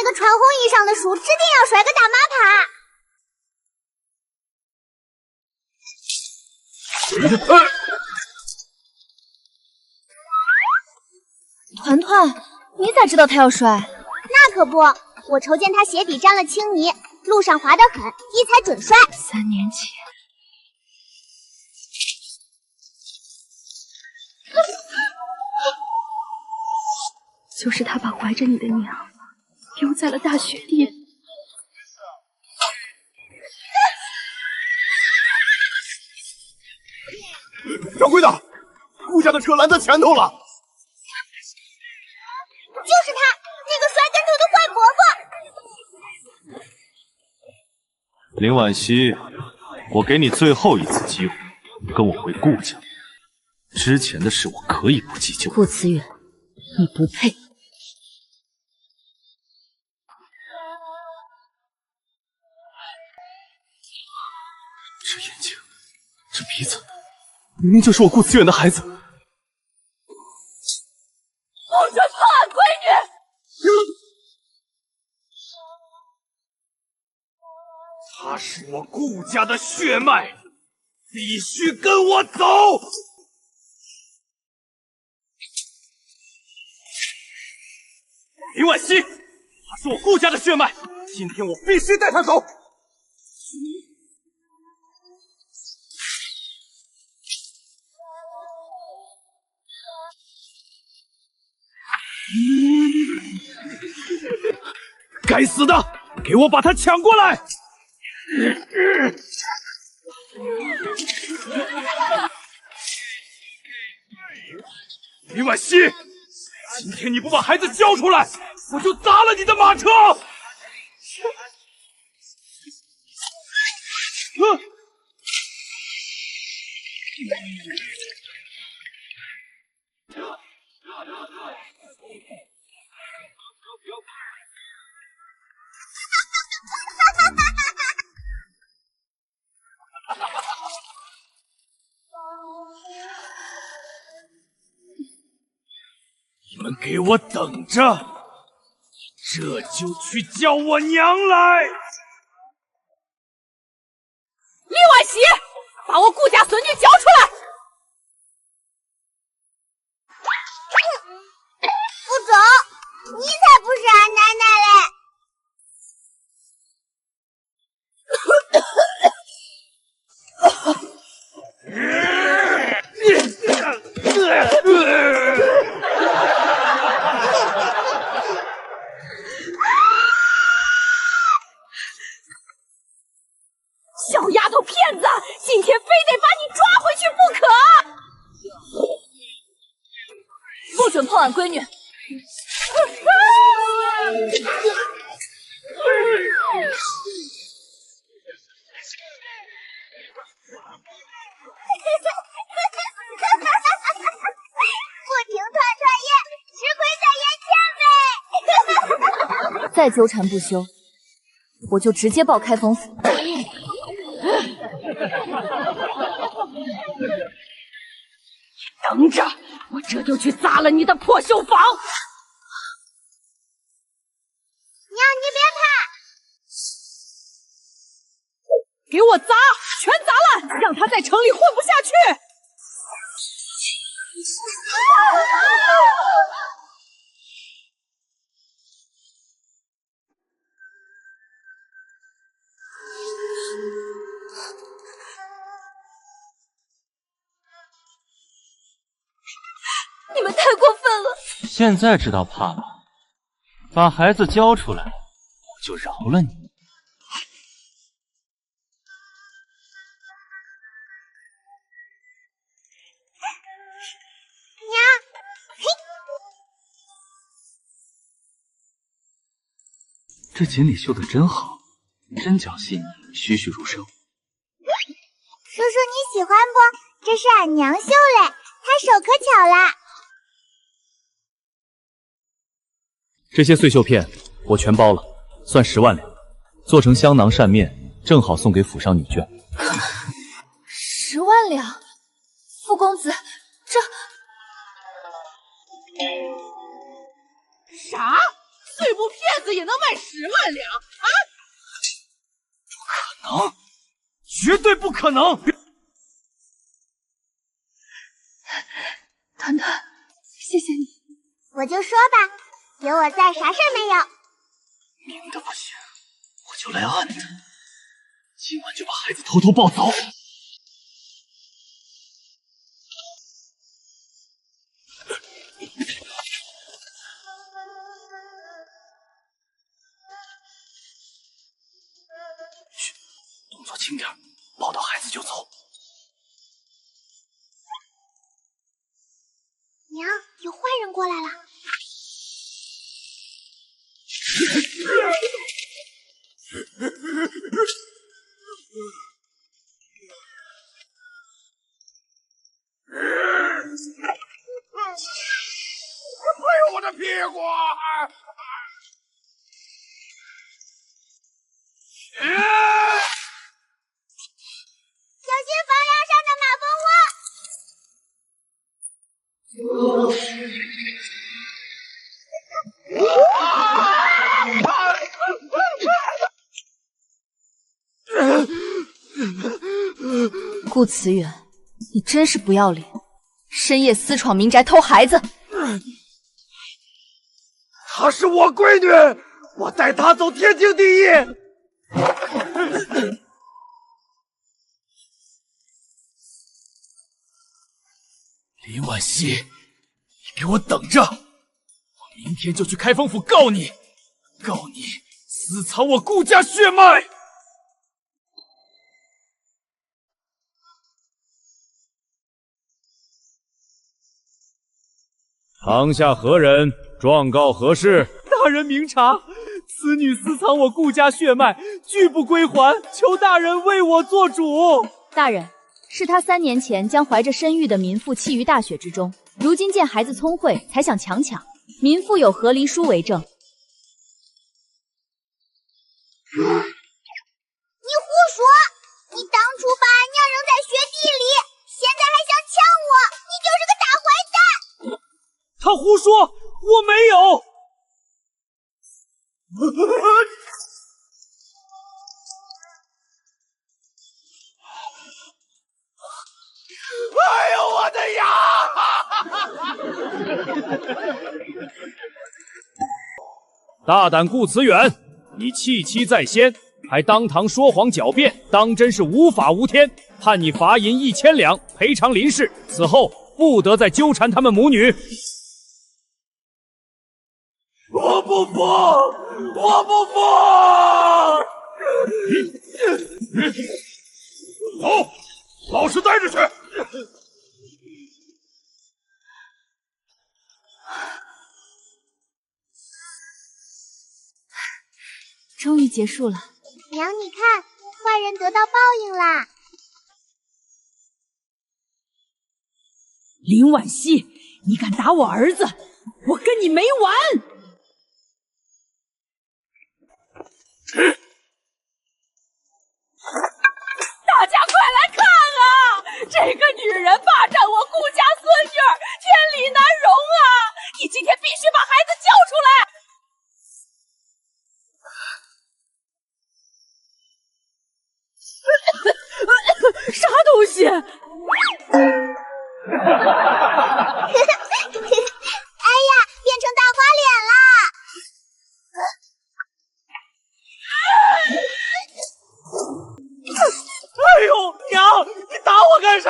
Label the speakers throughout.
Speaker 1: 个传红衣裳的书，指定要摔个大马趴。
Speaker 2: 团团，你咋知道他要摔？
Speaker 1: 那可不，我瞅见他鞋底沾了青泥，路上滑得很，一踩准摔。
Speaker 2: 3年前。 就是他把怀着你的娘丢在了大雪地。
Speaker 3: 掌柜的，顾家的车拦在前头了。
Speaker 1: 就是他，那个摔跟头的坏伯伯。
Speaker 4: 林婉惜，我给你最后一次机会，跟我回顾家。之前的事我可以不计较。
Speaker 2: 顾思远，你不配。
Speaker 4: 这眼睛，这鼻子，明明就是我顾思远的孩子。不
Speaker 2: 准碰俺闺女！
Speaker 3: 他是我顾家的血脉，必须跟我走。林婉惜，他是我顾家的血脉，今天我必须带他走。 该死的，给我把他抢过来！林婉惜，今天你不把孩子交出来，我就砸了你的马车！你们给我等着，这就去叫我娘来！
Speaker 2: 李婉惜，把我顾家孙女交出来！
Speaker 1: 不走，你才不是俺奶奶嘞！
Speaker 2: 小丫头片子，今天非得把你抓回去不可！不准碰俺闺女！
Speaker 1: 不听团团言，吃亏在眼前呗！
Speaker 2: 再纠缠不休，我就直接报开封府。等着，我这就去砸了你的破绣坊！
Speaker 1: 娘，你别怕，
Speaker 2: 给我砸，全砸烂，让他在城里混不下去！你们太过分了！
Speaker 4: 现在知道怕了，把孩子交出来，我就饶了你。
Speaker 1: 娘，嘿，
Speaker 4: 这锦鲤绣的真好，针脚细腻，栩栩如生。
Speaker 1: 叔叔你喜欢不？这是俺娘绣嘞，她手可巧了。
Speaker 4: 这些碎绣片我全包了，算10万两，做成香囊扇面，正好送给府上女眷。
Speaker 2: 10万两，傅公子，这
Speaker 5: 啥？碎布
Speaker 2: 片子也能卖10万两啊！
Speaker 3: 不可能，绝对不可能！
Speaker 2: 团团，谢谢你。
Speaker 1: 我就说吧，有我在，啥事儿没有。
Speaker 4: 明的不行，我就来暗的。今晚就把孩子偷偷抱走。嘘，动作轻点，抱到孩子就走。
Speaker 1: 娘，有坏人过来了。
Speaker 3: 哎呦，我的屁股！
Speaker 1: 小心房梁上的马蜂
Speaker 2: 窝！顾慈远，你真是不要脸，深夜私闯民宅偷孩子。
Speaker 3: 她是我闺女，我带她走天经地义。林婉熙，你给我等着！我明天就去开封府告你，告你私藏我顾家血脉！
Speaker 5: 堂下何人？状告何事？
Speaker 3: 大人明察，此女私藏我顾家血脉，拒不归还，求大人为我做主。
Speaker 2: 大人，是他3年前将怀着身孕的民妇弃于大雪之中，如今见孩子聪慧，才想强抢。民妇有和离书为证。
Speaker 1: 你胡说！你当初把俺娘扔在雪地里，现在还想抢我，你就是个大坏蛋！
Speaker 3: 他胡说，我没有。哎呦，我的牙！
Speaker 5: 大胆顾慈远，你弃妻在先，还当堂说谎狡辩，当真是无法无天，判你罚银1000两，赔偿林氏，此后不得再纠缠他们母女。
Speaker 3: 我不服！我不服！走，老实待着去。
Speaker 2: 终于结束了。
Speaker 1: 娘，你看，坏人得到报应啦！
Speaker 2: 林婉熙，你敢打我儿子，我跟你没完！大家快来看啊！这个女人霸占我顾家孙女儿，天理难容啊！你今天必须把孩子交出来！啥东西？
Speaker 1: 哎呀，变成大花脸啦！
Speaker 3: 哎呦，娘，你打我干啥？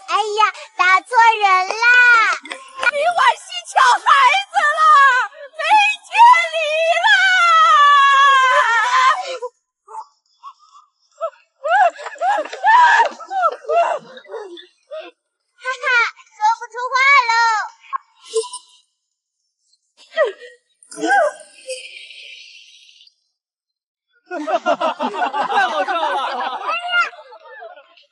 Speaker 1: 哎呀，打错人啦！
Speaker 2: 林婉熙抢孩子了，没天理了！
Speaker 1: 哈哈，说不出话喽。
Speaker 3: 太好笑了！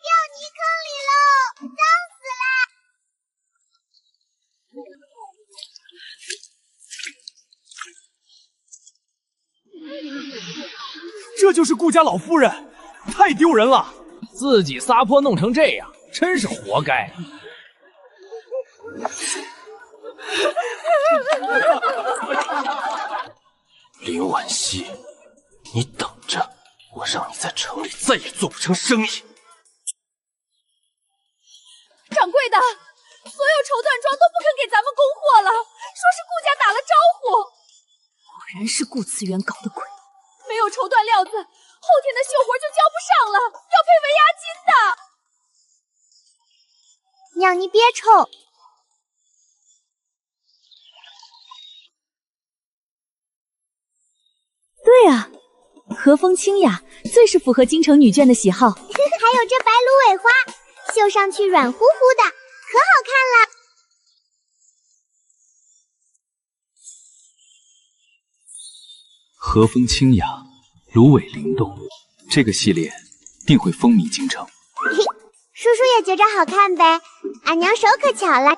Speaker 1: 掉泥坑里喽，脏死啦！
Speaker 3: 这就是顾家老夫人，太丢人了！自己撒泼弄成这样，真是活该。林婉熙，你等着，我让你在城里再也做不成生意。
Speaker 2: 掌柜的，所有绸缎庄都不肯给咱们供货了，说是顾家打了招呼。果然是顾慈元搞的鬼，没有绸缎料子，后天的绣活就交不上了，要赔违押金的。
Speaker 1: 娘，你别抽。
Speaker 2: 对啊，和风清雅，最是符合京城女眷的喜好。
Speaker 1: 还有这白芦苇花，绣上去软乎乎的，可好看了。
Speaker 4: 和风清雅，芦苇灵动，这个系列定会风靡京城。
Speaker 1: 叔叔也觉着好看呗，俺娘手可巧了。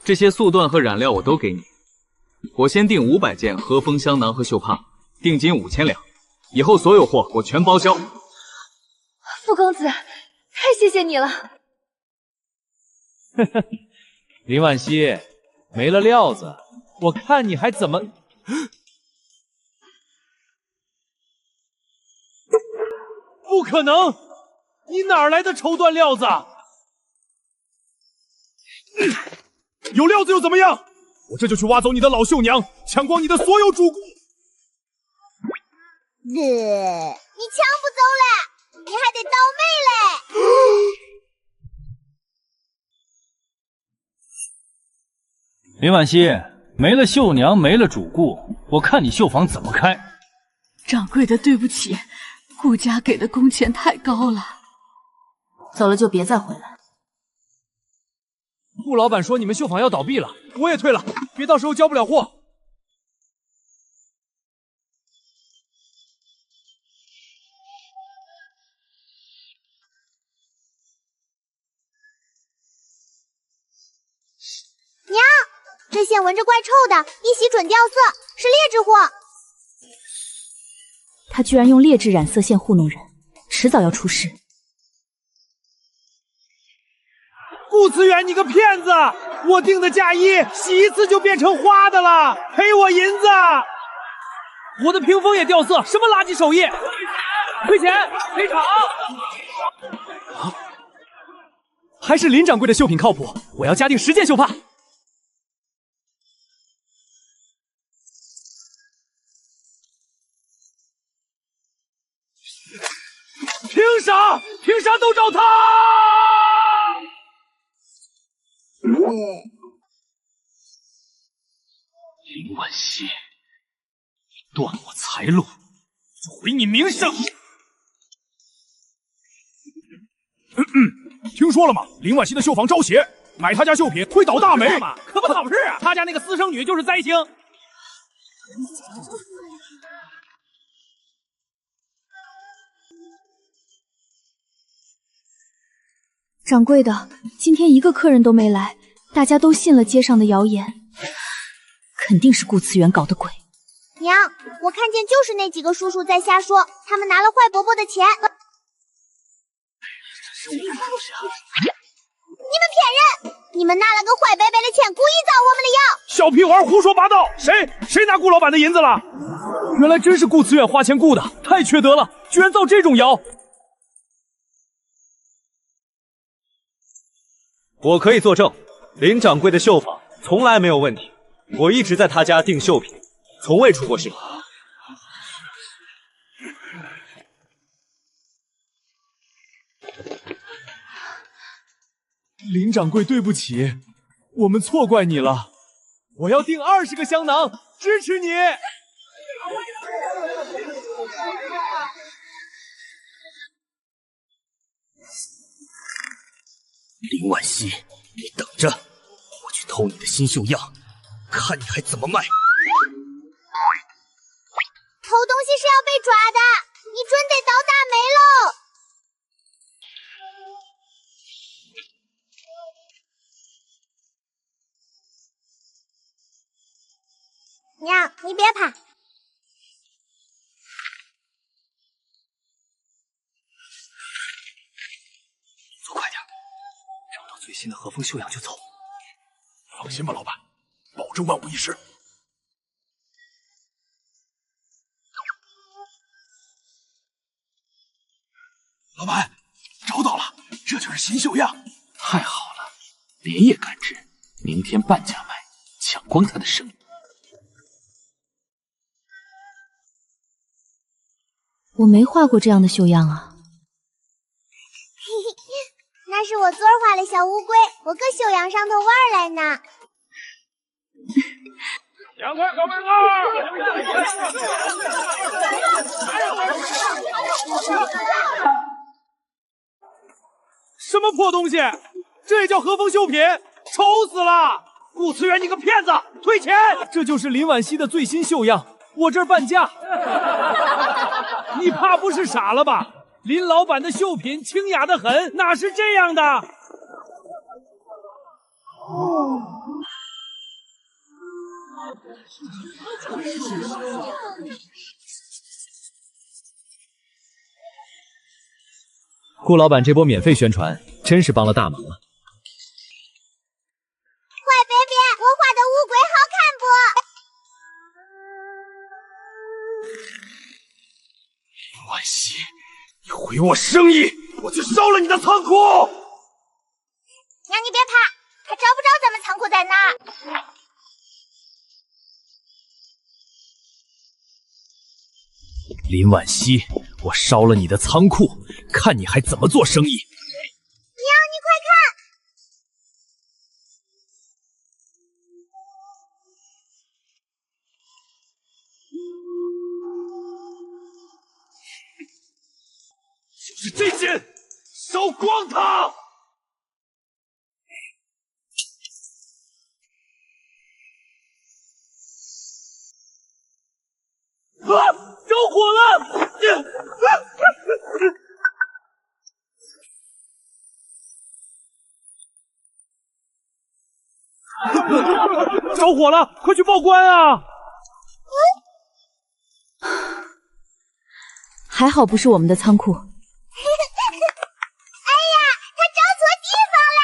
Speaker 6: 这些素缎和染料我都给你。我先订500件和风香囊和绣帕，定金5000两，以后所有货我全包销。
Speaker 2: 傅公子，太谢谢你了。
Speaker 5: 林婉熙，没了料子，我看你还怎么……不可能！你哪来的绸缎料子？有料子又怎么样？我这就去挖走你的老绣娘，抢光你的所有主顾。
Speaker 1: 你抢不走嘞，你还得倒霉嘞。
Speaker 4: 林婉熙，没了绣娘，没了主顾，我看你绣坊怎么开。
Speaker 2: 掌柜的，对不起，顾家给的工钱太高了。走了就别再回来。
Speaker 5: 顾老板说你们绣坊要倒闭了，我也退了，别到时候交不了货。
Speaker 1: 娘，这线闻着怪臭的，一洗准掉色，是劣质货。
Speaker 2: 他居然用劣质染色线糊弄人，迟早要出事。
Speaker 5: 顾慈远，你个骗子！我订的嫁衣洗一次就变成花的了，赔我银子！我的屏风也掉色，什么垃圾手艺？亏钱赔偿！还是林掌柜的绣品靠谱，我要加订10件绣帕。凭啥？凭啥都找他？
Speaker 3: 林婉熙，你断我财路，就毁你名声。
Speaker 5: 听说了吗？林婉熙的绣坊招邪，买他家绣品会倒大霉嘛？可不倒是啊，他家那个私生女就是灾星。
Speaker 2: 掌柜的，今天一个客人都没来，大家都信了街上的谣言，肯定是顾慈元搞的鬼。
Speaker 1: 娘，我看见就是那几个叔叔在瞎说，他们拿了坏伯伯的钱。你们骗人！你们拿了个坏伯伯的钱，故意造我们的谣。
Speaker 5: 小屁娃胡说八道！谁拿顾老板的银子了？原来真是顾慈远花钱雇的，太缺德了，居然造这种谣！
Speaker 6: 我可以作证，林掌柜的绣坊从来没有问题，我一直在他家订绣品，从未出过事。
Speaker 5: 林掌柜，对不起，我们错怪你了。我要订20个香囊，支持你。
Speaker 3: 林婉熙，你等着，我去偷你的新绣样，看你还怎么卖！
Speaker 1: 偷东西是要被抓的，你准得倒大霉喽！娘，你别怕。
Speaker 3: 走快点，找到最新的和风绣样就走，放心吧，老板，保证万无一失。老板，找到了，这就是新秀样。
Speaker 7: 太好了，连夜赶制，明天半价卖，抢光他的生意。
Speaker 2: 我没画过这样的绣样啊。
Speaker 1: 那是我昨儿画的小乌龟，我搁绣样上头玩来呢。
Speaker 5: 2块搞门什么破东西？这也叫和风绣品？丑死了！顾慈远，你个骗子，退钱！这就是林婉熙的最新绣样，我这儿半价。你怕不是傻了吧？林老板的绣品清雅的很，哪是这样的？顾老板这波免费宣传真是帮了大忙啊！
Speaker 1: 坏贝贝，我画的乌龟好看不？
Speaker 3: 林婉熙，你毁我生意，我就烧了你的仓库！
Speaker 1: 娘，你别怕，他找不着咱们仓库在哪。
Speaker 5: 林婉熙，我烧了你的仓库，看你还怎么做生意！
Speaker 1: 娘，你快看，
Speaker 3: 就是这件，烧光它！啊！着火了！
Speaker 5: 着火了，快去报官啊！
Speaker 2: 还好不是我们的仓库。
Speaker 1: 哎呀，他找错地方了。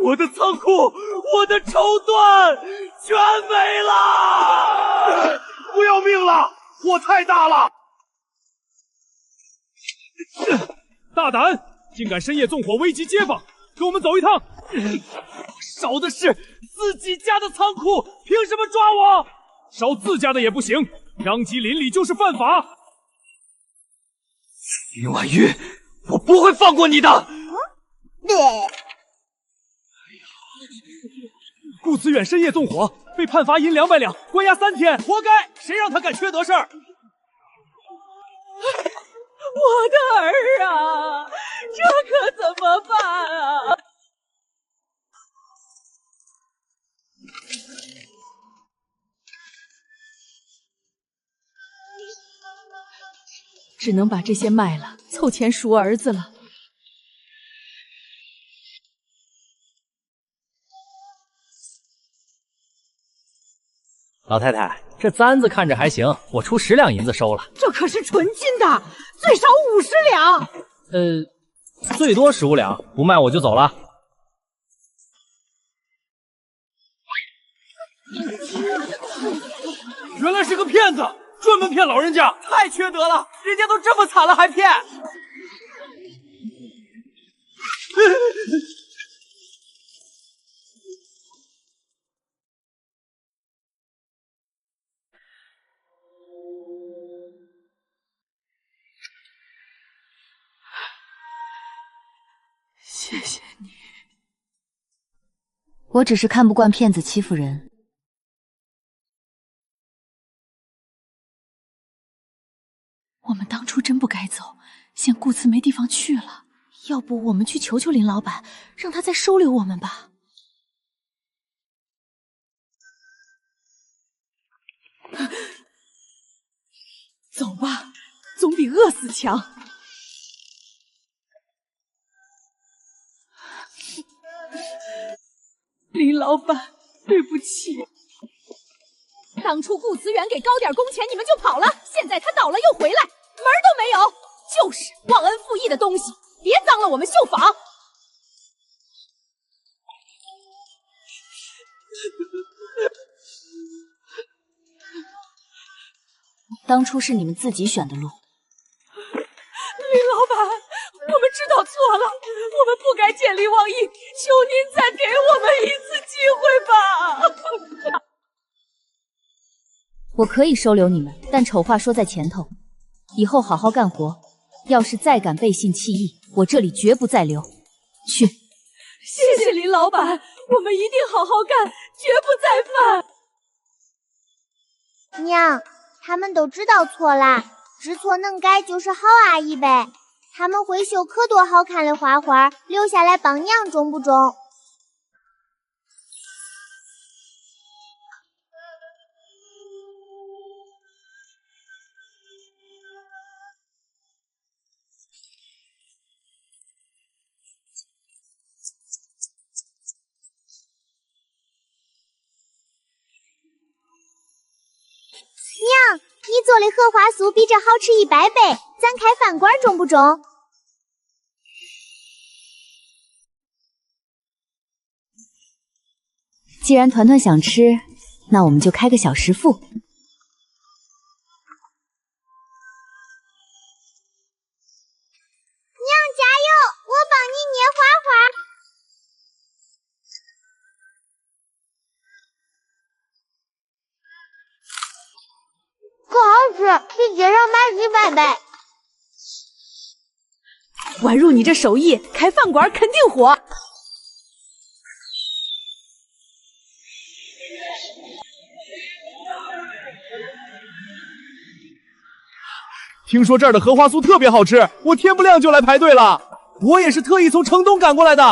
Speaker 3: 我的仓库，我的绸缎全没了！不要命了，火太大了！
Speaker 5: 大胆，竟敢深夜纵火危及街坊，跟我们走一趟！我烧的是自己家的仓库，凭什么抓我？烧自家的也不行，殃及邻里就是犯法。
Speaker 3: 林婉玉，我不会放过你的！
Speaker 1: 对。
Speaker 5: 顾慈远深夜纵火，被判罚银200两，关押3天，活该！谁让他干缺德事儿？
Speaker 2: 我的儿啊，这可怎么办啊？只能把这些卖了，凑钱赎儿子了。
Speaker 8: 老太太，这簪子看着还行，我出10两银子收了。
Speaker 9: 这可是纯金的，最少50两。
Speaker 8: 最多15两，不卖我就走了。
Speaker 5: 原来是个骗子，专门骗老人家，太缺德了！人家都这么惨了还骗。
Speaker 2: 谢谢你。我只是看不惯骗子欺负人。我们当初真不该走，现顾慈没地方去了。要不我们去求求林老板，让他再收留我们吧。走吧，总比饿死强。林老板，对不起。当初顾慈远给高点工钱，你们就跑了，现在他倒了又回来，门儿都没有，就是忘恩负义的东西，别脏了我们绣坊。当初是你们自己选的路。林老板，我们知道错了，我们不该见利忘义，求您再给我们一次机会吧。我可以收留你们，但丑话说在前头，以后好好干活。要是再敢背信弃义，我这里绝不再留。去。谢谢林老板，我们一定好好干，绝不再犯。
Speaker 1: 娘，他们都知道错啦，知错能改就是好阿姨呗。他们会绣可多好看的花花，留下来帮娘中不中？娘，你做的荷花酥比这好吃100倍，咱开饭馆中不中？
Speaker 2: 既然团团想吃，那我们就开个小食府。娘
Speaker 1: 加油，我帮你捏花花。可好吃，比街上买100倍。
Speaker 2: 宛如你这手艺，开饭馆肯定火。
Speaker 5: 听说这儿的荷花酥特别好吃，我天不亮就来排队了。我也是特意从城东赶过来的。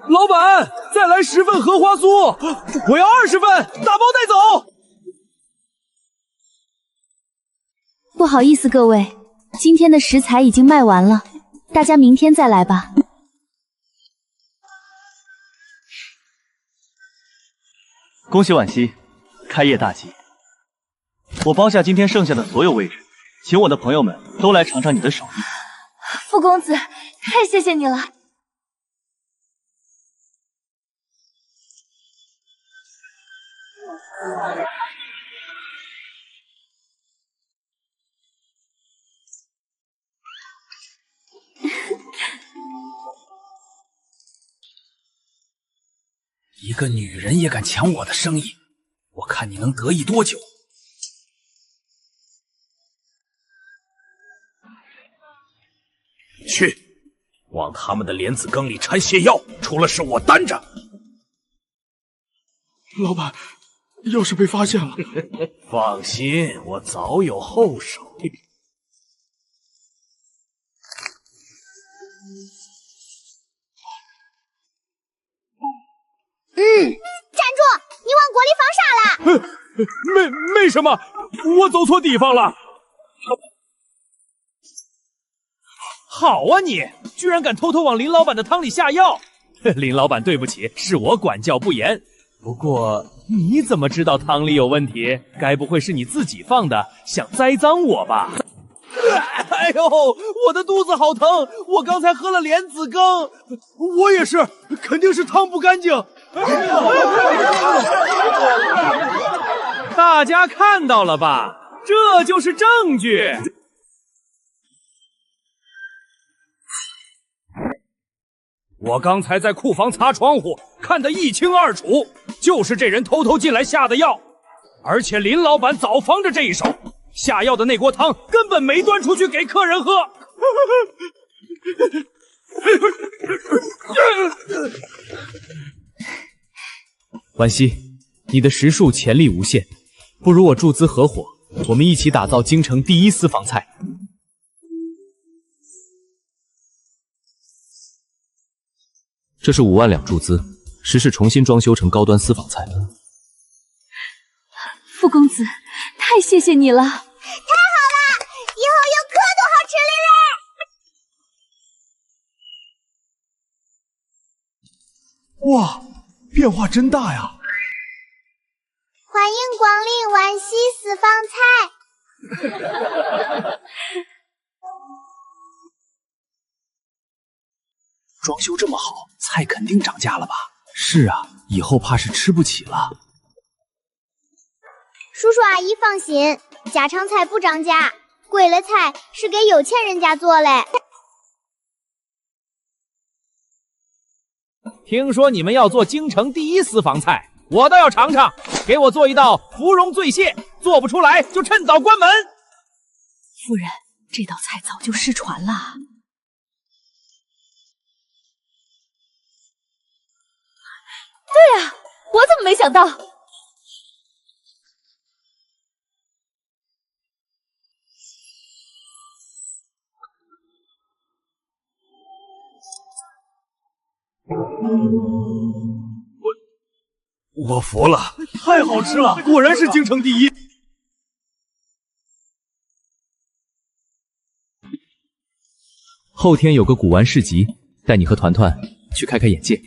Speaker 5: 老板，再来10份荷花酥，我要20份，打包带走。
Speaker 2: 不好意思，各位，今天的食材已经卖完了，大家明天再来吧。
Speaker 4: 恭喜婉熙，开业大吉！我包下今天剩下的所有位置，请我的朋友们都来尝尝你的手艺。
Speaker 2: 傅公子，太谢谢你了。
Speaker 7: 一个女人也敢抢我的生意，我看你能得意多久！去，往他们的莲子羹里掺泻药，出了事我担着。
Speaker 5: 老板，要是被发现了，
Speaker 7: 放心，我早有后手。
Speaker 1: 站住！你往锅里放啥啦？
Speaker 5: 没什么，我走错地方了。好啊你，居然敢偷偷往林老板的汤里下药！林老板，对不起，是我管教不严。不过你怎么知道汤里有问题？该不会是你自己放的，想栽赃我吧？哎呦，我的肚子好疼！我刚才喝了莲子羹，我也是，肯定是汤不干净。大家看到了吧？这就是证据。我刚才在库房擦窗户，看得一清二楚，就是这人偷偷进来下的药，而且林老板早防着这一手，下药的那锅汤根本没端出去给客人喝。婉熙，你的食术潜力无限，不如我注资合伙，我们一起打造京城第一私房菜。
Speaker 4: 这是5万两注资，实是重新装修成高端私房菜。
Speaker 2: 傅公子，太谢谢你了！太好了，
Speaker 1: 以后有可多好吃的
Speaker 5: 嘞！哇，变化真大呀！
Speaker 1: 欢迎光临万熙私房菜。
Speaker 3: 装修这么好，菜肯定涨价了吧？是啊，以后怕是吃不起了。
Speaker 1: 叔叔阿姨放心，家常菜不涨价，贵了菜是给有钱人家做嘞。
Speaker 5: 听说你们要做京城第一私房菜，我倒要尝尝。给我做一道芙蓉醉蟹，做不出来就趁早关门。
Speaker 2: 夫人，这道菜早就失传了。对啊，我怎么没想到？
Speaker 3: 我服了，太好吃了，果然是京城第一。
Speaker 6: 后天有个古玩市集，带你和团团去开开眼界。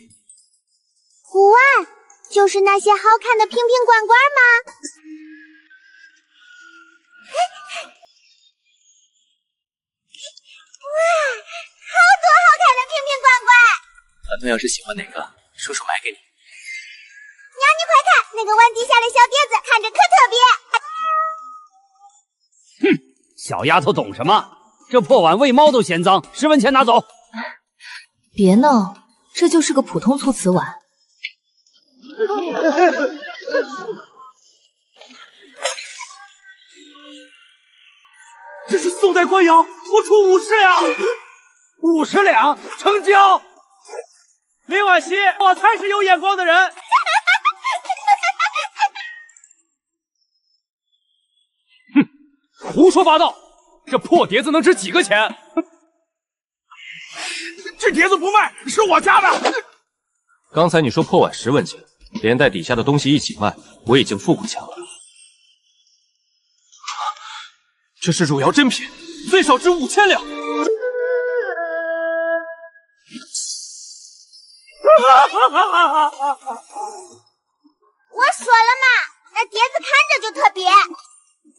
Speaker 1: 古玩就是那些好看的瓶瓶罐罐吗？哇，好多好看的瓶瓶罐罐！
Speaker 6: 团团要是喜欢哪个，叔叔买给你。
Speaker 1: 娘，你快看，那个碗底下的小碟子，看着可特别。
Speaker 8: 哼，小丫头懂什么？这破碗喂猫都嫌脏，10文钱拿走。
Speaker 2: 别闹，这就是个普通粗瓷碗。
Speaker 3: 这是宋代官窑，我出50两
Speaker 8: ，50两成交。林婉熙，我才是有眼光的人。哼，胡说八道！这破碟子能值几个钱？
Speaker 3: 这碟子不卖，是我家的。
Speaker 4: 刚才你说破碗10文钱，连带底下的东西一起卖，我已经付过钱了。这是汝窑真品，最少值5000两。
Speaker 1: 我说了嘛，那碟子看着就特别。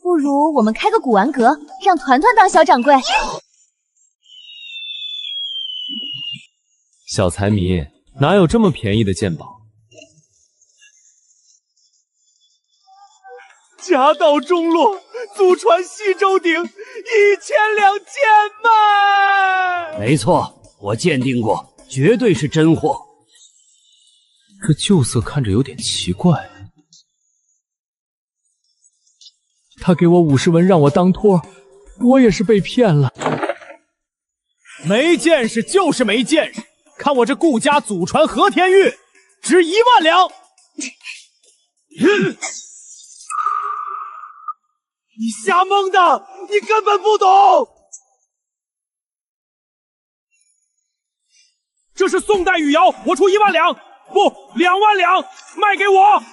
Speaker 2: 不如我们开个古玩阁，让团团当小掌柜。
Speaker 4: 小财迷，哪有这么便宜的鉴宝？
Speaker 3: 家道中落，祖传西周鼎，1000两贱卖。
Speaker 8: 没错，我鉴定过，绝对是真货。
Speaker 4: 这旧色看着有点奇怪。
Speaker 5: 他给我50文让我当托，我也是被骗了。没见识就是没见识，看我这顾家祖传和田玉，值1万两。
Speaker 3: 你瞎蒙的，你根本不懂。
Speaker 5: 这是宋代汝窑，我出1万两，不2万两，卖给我。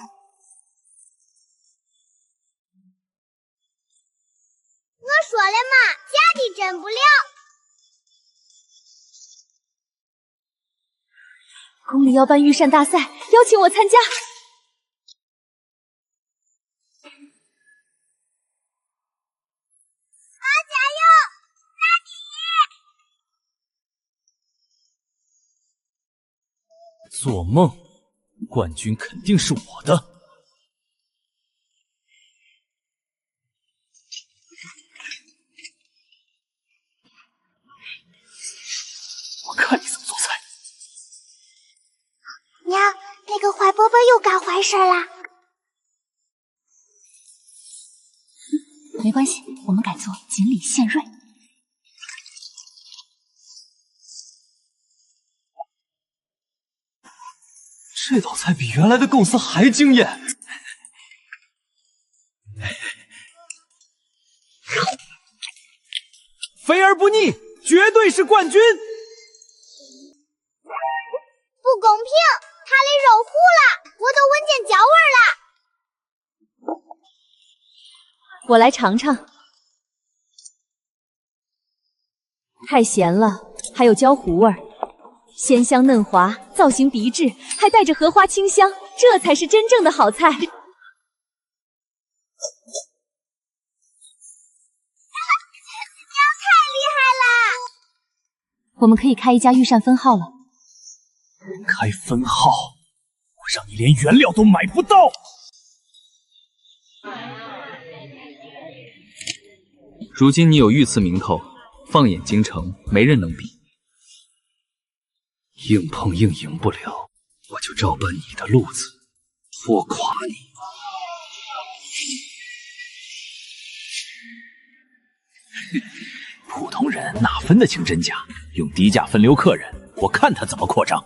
Speaker 1: 我说了嘛，假的真不了。
Speaker 2: 宫里要办御膳大赛，邀请我参加。
Speaker 1: 加油！拿第一！
Speaker 5: 做梦，冠军肯定是我的。我看你怎么做菜。
Speaker 1: 娘，那个坏伯伯又干坏事啦。
Speaker 2: 没关系，我们改做锦鲤献瑞。
Speaker 3: 这道菜比原来的构思还惊艳。
Speaker 5: 肥而不腻，绝对是冠军。
Speaker 1: 不公平，他的肉糊了，我都闻见焦味了。
Speaker 2: 我来尝尝。太咸了，还有焦糊味儿，鲜香嫩滑，造型别致，还带着荷花清香，这才是真正的好菜。我们可以开一家御膳分号了。
Speaker 3: 开分号，我让你连原料都买不到。
Speaker 6: 如今你有御赐名头，放眼京城，没人能比。
Speaker 3: 硬碰硬赢不了，我就照搬你的路子，拖垮你。普通人哪分得清真假？用低价分流客人，我看他怎么扩张。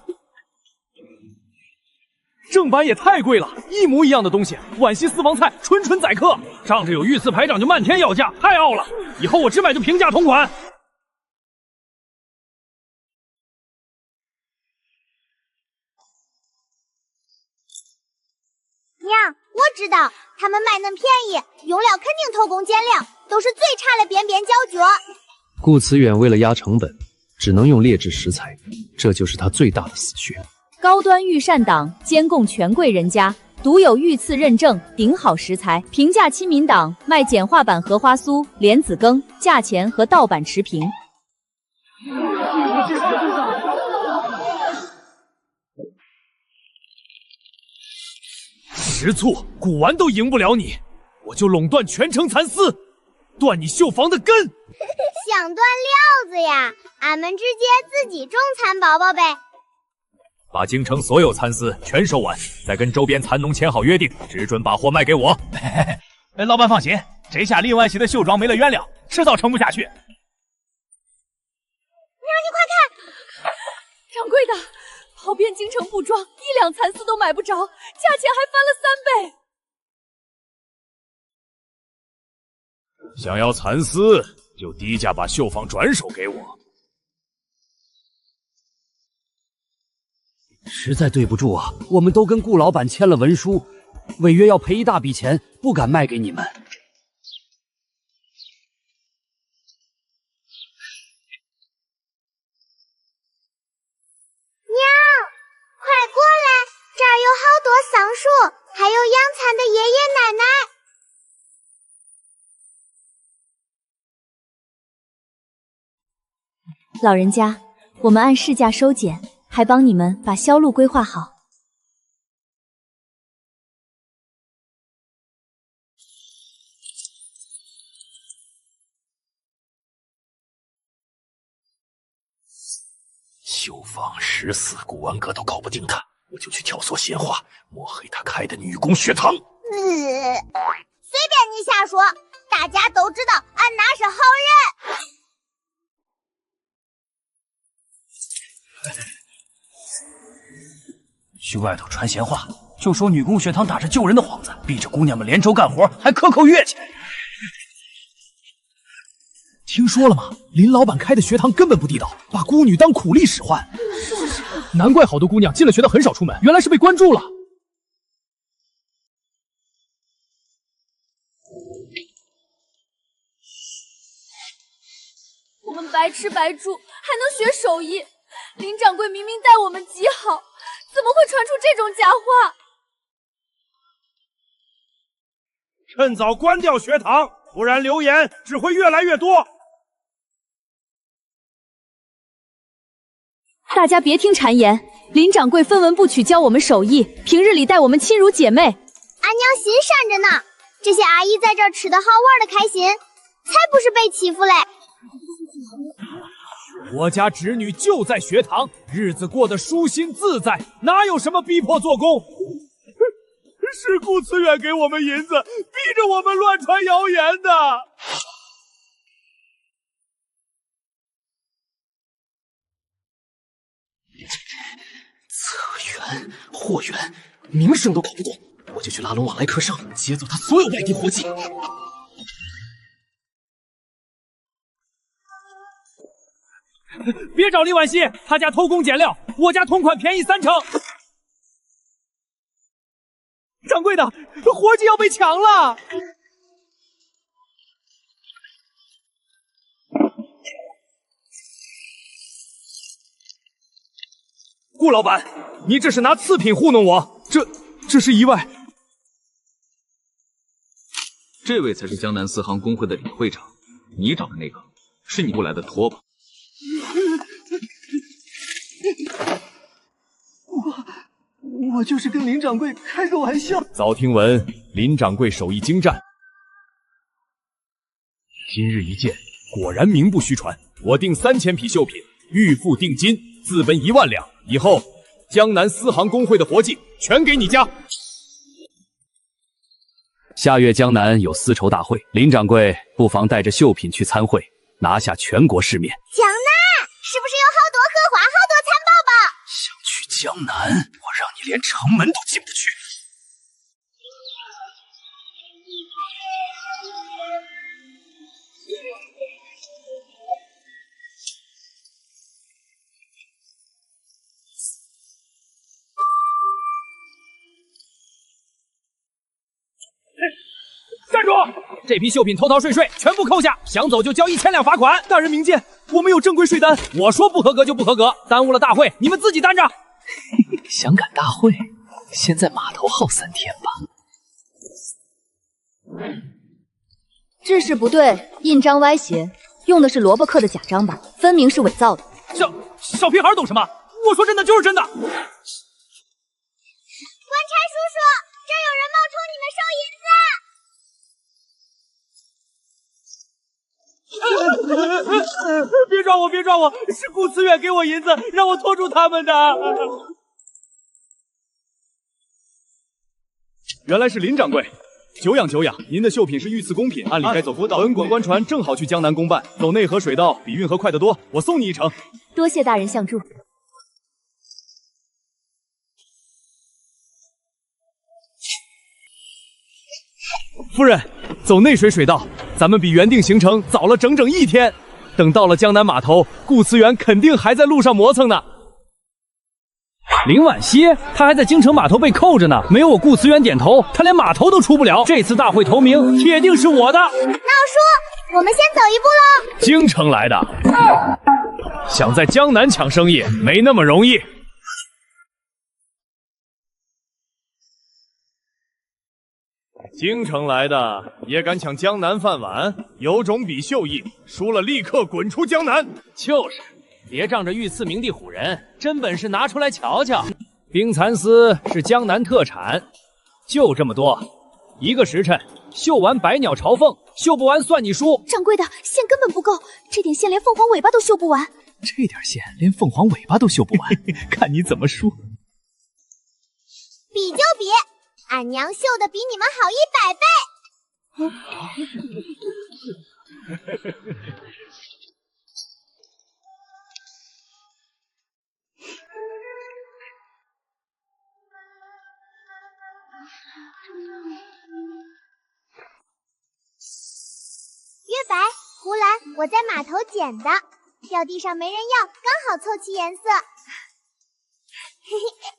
Speaker 5: 正版也太贵了，一模一样的东西，皖西私房菜纯纯宰客，仗着有御赐排长就漫天要价，太傲了。以后我只买就平价同款。
Speaker 1: 娘，我知道他们卖恁便宜，用料肯定偷工减料，都是最差的边边角角。
Speaker 10: 顾慈远为了压成本，只能用劣质食材，这就是他最大的死穴。
Speaker 2: 高端御膳档兼供权贵人家，独有御赐认证，顶好食材，平价亲民档卖简化版荷花酥、莲子羹，价钱和盗版持平。
Speaker 5: 食醋、古玩都赢不了你，我就垄断全城蚕丝，断你绣坊的根。
Speaker 1: 想断料子呀？俺们直接自己种蚕宝宝呗。
Speaker 5: 把京城所有蚕丝全收完，再跟周边蚕农签好约定，只准把货卖给我。
Speaker 3: 老板放心，这下林婉熙的绣庄没了原料，迟早撑不下去。娘，
Speaker 1: 你快看，
Speaker 2: 掌柜的，跑遍京城布庄，一两蚕丝都买不着，价钱还翻了3倍。
Speaker 5: 想要蚕丝，就低价把绣坊转手给我。
Speaker 8: 实在对不住啊，我们都跟顾老板签了文书，违约要赔一大笔钱，不敢卖给你们。
Speaker 1: 娘，快过来，这儿有好多桑树，还有养蚕的爷爷奶奶。
Speaker 2: 老人家，我们按市价收减，还帮你们把销路规划好。
Speaker 3: 绣坊14古玩阁都搞不定他，我就去挑唆闲话，抹黑他开的女工学堂。
Speaker 1: 随便你瞎说，大家都知道俺哪是好人。
Speaker 3: 去外头传闲话，就说女工学堂打着救人的幌子，逼着姑娘们连轴干活，还克扣乐器。听说了吗？林老板开的学堂根本不地道，把孤女当苦力使唤。
Speaker 5: 难怪好多姑娘进了学堂很少出门，原来是被关注了。
Speaker 2: 我们白吃白住，还能学手艺。林掌柜明明待我们极好，怎么会传出这种假话？
Speaker 5: 趁早关掉学堂，不然流言只会越来越多。
Speaker 2: 大家别听谗言，林掌柜分文不取教我们手艺，平日里待我们亲如姐妹。
Speaker 1: 俺娘心善着呢，这些阿姨在这儿吃的好玩的开心，才不是被欺负嘞。
Speaker 5: 我家侄女就在学堂，日子过得舒心自在，哪有什么逼迫做工？是顾慈远给我们银子，逼着我们乱传谣言的。
Speaker 3: 策源、货源，名声都搞不过，我就去拉拢往来客商，劫走他所有外地活计。
Speaker 5: 别找李婉熙，他家偷工减料，我家同款便宜3成。掌柜的，活计要被抢了！顾老板，你这是拿次品糊弄我，这是意外。
Speaker 6: 这位才是江南四行工会的李会长，你找的那个是你雇来的拖把。
Speaker 11: 过，我就是跟林掌柜开个玩笑。
Speaker 5: 早听闻林掌柜手艺精湛，今日一见，果然名不虚传。我定3000匹绣品，预付定金，资本1万两。以后江南丝行工会的活计全给你家。
Speaker 10: 下月江南有丝绸大会，林掌柜不妨带着绣品去参会，拿下全国市面。
Speaker 1: 江南是不是有好多荷花，好多蚕宝宝？
Speaker 3: 想去江南，我让你连城门都进不去。
Speaker 5: 站住！这批绣品偷逃税税全部扣下，想走就交1000两罚款。大人明鉴，我们有正规税单。我说不合格就不合格，耽误了大会，你们自己担着。
Speaker 7: 想赶大会，先在码头耗3天吧。
Speaker 2: 制式不对，印章歪斜，用的是萝卜刻的假章吧？分明是伪造的。
Speaker 5: 小屁孩懂什么？我说真的就是真的。
Speaker 1: 官差叔叔，这儿有人冒充你们收银子。
Speaker 5: 别抓我！别抓我！是顾思远给我银子，让我拖住他们的。原来是林掌柜，久仰久仰。您的绣品是御赐公品，按理该走国道。本管官船正好去江南公办，走内河水道比运河快得多。我送你一程。
Speaker 2: 多谢大人相助。
Speaker 5: 夫人，走内水水道，咱们比原定行程早了整整1天。等到了江南码头，顾思源肯定还在路上磨蹭呢。林婉熙，他还在京城码头被扣着呢，没有我顾思源点头，他连码头都出不了。这次大会头名铁定是我的。
Speaker 1: 老叔，我们先走一步喽。
Speaker 5: 京城来的，想在江南抢生意没那么容易。京城来的也敢抢江南饭碗，有种比秀艺，输了立刻滚出江南。就是，别仗着御赐明地唬人，真本事拿出来瞧瞧。冰蚕丝是江南特产，就这么多，1个时辰绣完百鸟朝凤，绣不完算你输。
Speaker 2: 掌柜的，线根本不够，这点线连凤凰尾巴都绣不完。
Speaker 7: 这点线连凤凰尾巴都绣不完，看你怎么输。
Speaker 1: 比就比。俺娘绣的比你们好100倍。月白、胡兰，我在码头捡的，掉地上没人要，刚好凑齐颜色。嘿嘿。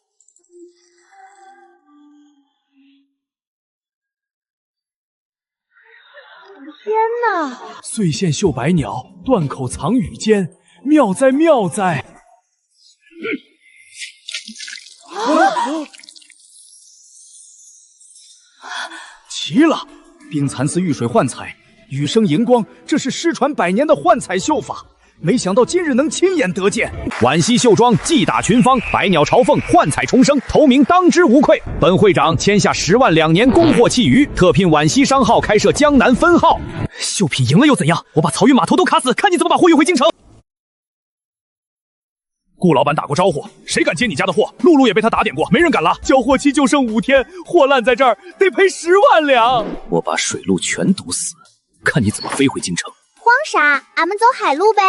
Speaker 9: 天哪！
Speaker 5: 碎线绣百鸟，断口藏羽间，妙哉妙哉！奇了！冰蚕丝遇水幻彩，雨生荧光，这是失传100年的幻彩绣法。没想到今日能亲眼得见。浣溪绣庄技打群芳，百鸟朝凤，幻彩重生，头名当之无愧。本会长签下10万2年供货契余，特聘浣溪商号开设江南分号。绣品赢了又怎样？我把漕运码头都卡死，看你怎么把货运回京城。顾老板打过招呼，谁敢接你家的货？陆路也被他打点过，没人敢了。交货期就剩5天，货烂在这儿，得赔10万两。
Speaker 7: 我把水路全堵死，看你怎么飞回京城。
Speaker 1: 慌啥？俺们走海路呗。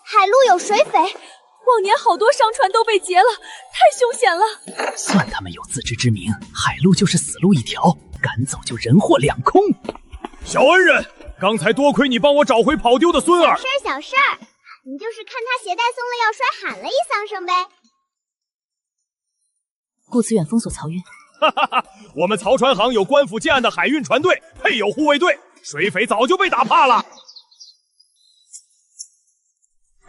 Speaker 1: 海路有水匪，
Speaker 2: 往年好多商船都被劫了，太凶险了。
Speaker 7: 算他们有自知之明，海路就是死路一条，赶走就人货两空。
Speaker 5: 小恩人，刚才多亏你帮我找回跑丢的孙儿。
Speaker 1: 小事儿，你就是看他鞋带松了要摔，喊了一桑声呗。
Speaker 2: 顾思远封锁漕运。
Speaker 5: 哈哈哈，我们漕船行有官府建案的海运船队，配有护卫队，水匪早就被打怕了。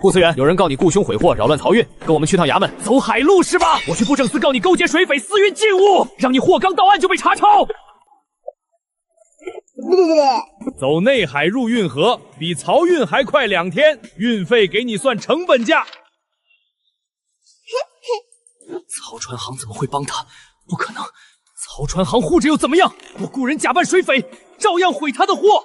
Speaker 5: 顾思远，有人告你雇凶毁货，扰乱漕运，跟我们去趟衙门。走海路是吧？我去布政司告你勾结水匪，私运禁物，让你货刚到岸就被查抄。走内海入运河，比漕运还快2天，运费给你算成本价。
Speaker 3: 曹传行怎么会帮他？不可能！曹传行护着又怎么样？我雇人假扮水匪，照样毁他的货。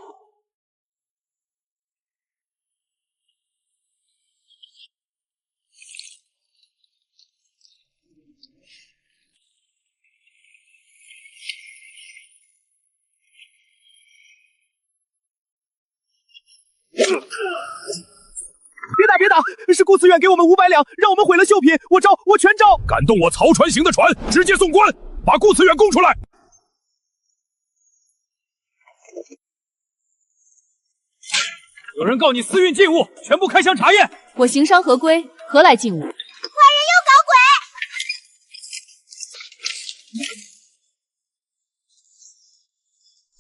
Speaker 3: 别打！是顾思远给我们500两，让我们毁了绣品。我全招！
Speaker 5: 敢动我曹传行的船，直接送官！把顾思远供出来！
Speaker 3: 有人告你私运禁物，全部开箱查验。
Speaker 2: 我行商合规，何来禁物？坏人
Speaker 1: 又搞鬼！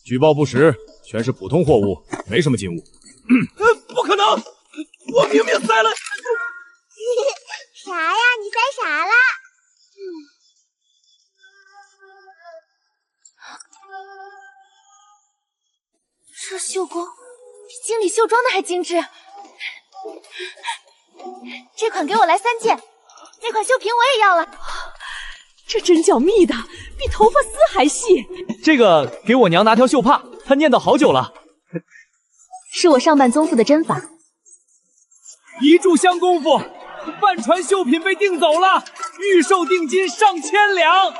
Speaker 5: 举报不实，全是普通货物，没什么禁物。
Speaker 3: 不可能！我明明塞了。
Speaker 1: 啥呀？你塞啥啦？
Speaker 2: 这绣工比经理绣装的还精致。这款给我来3件，那款绣瓶我也要了。这针脚密的比头发丝还细。
Speaker 3: 这个给我娘拿条绣帕，她念叨好久了。
Speaker 2: 是我上半宗父的针法。
Speaker 3: 一炷香功夫，半船绣品被订走了，预售定金上千两。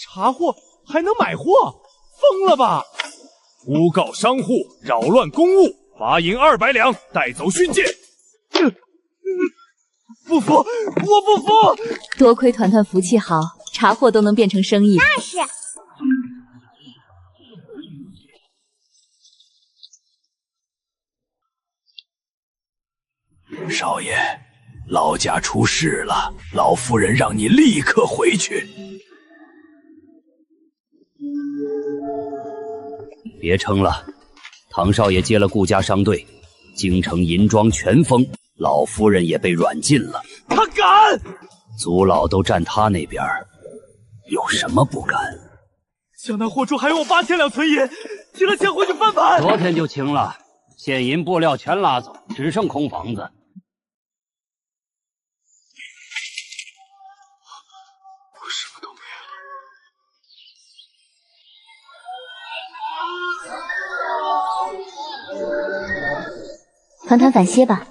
Speaker 3: 查获还能买货，疯了吧？
Speaker 5: 诬告商户扰乱公务，罚银200两，带走训诫。
Speaker 3: 不服，我不服！
Speaker 2: 多亏团团福气好，查获都能变成生意。
Speaker 1: 那是。
Speaker 7: 少爷，老家出事了，老夫人让你立刻回去。
Speaker 10: 别撑了，唐少爷接了顾家商队，京城银庄全封，老夫人也被软禁了。
Speaker 3: 他敢！
Speaker 10: 族老都站他那边，有什么不敢？
Speaker 3: 江南货主还有我8000两存银，提了钱回去翻盘。
Speaker 10: 昨天就清了，现银布料全拉走，只剩空房子。
Speaker 11: 我什么都没
Speaker 2: 了。团团反歇吧。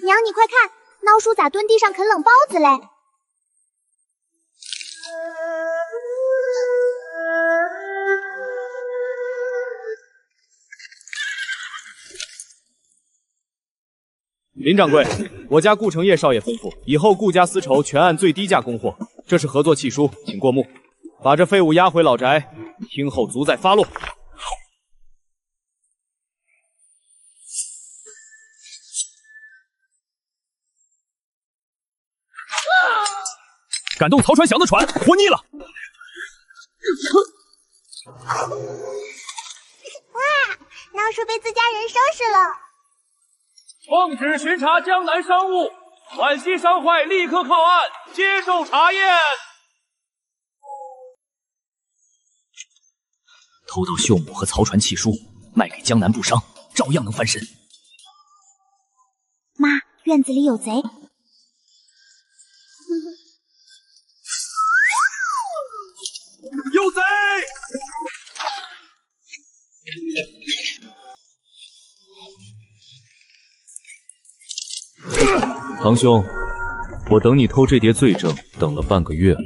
Speaker 1: 娘，你快看，孬叔咋蹲地上啃冷包子嘞？
Speaker 3: 林掌柜，我家顾成业少爷吩咐，以后顾家丝绸全按最低价供货，这是合作契书，请过目。把这废物押回老宅，听候族再发落。
Speaker 5: 敢动曹传祥的船，活腻了！
Speaker 1: 哇，孬叔被自家人收拾了。
Speaker 5: 奉旨巡查江南商务，浣溪商会立刻靠岸，接受查验。
Speaker 3: 偷到绣母和曹传契书，卖给江南布商，照样能翻身。
Speaker 1: 妈，院子里有贼。
Speaker 5: 有贼！
Speaker 4: 堂兄，我等你偷这叠罪证等了半个月了。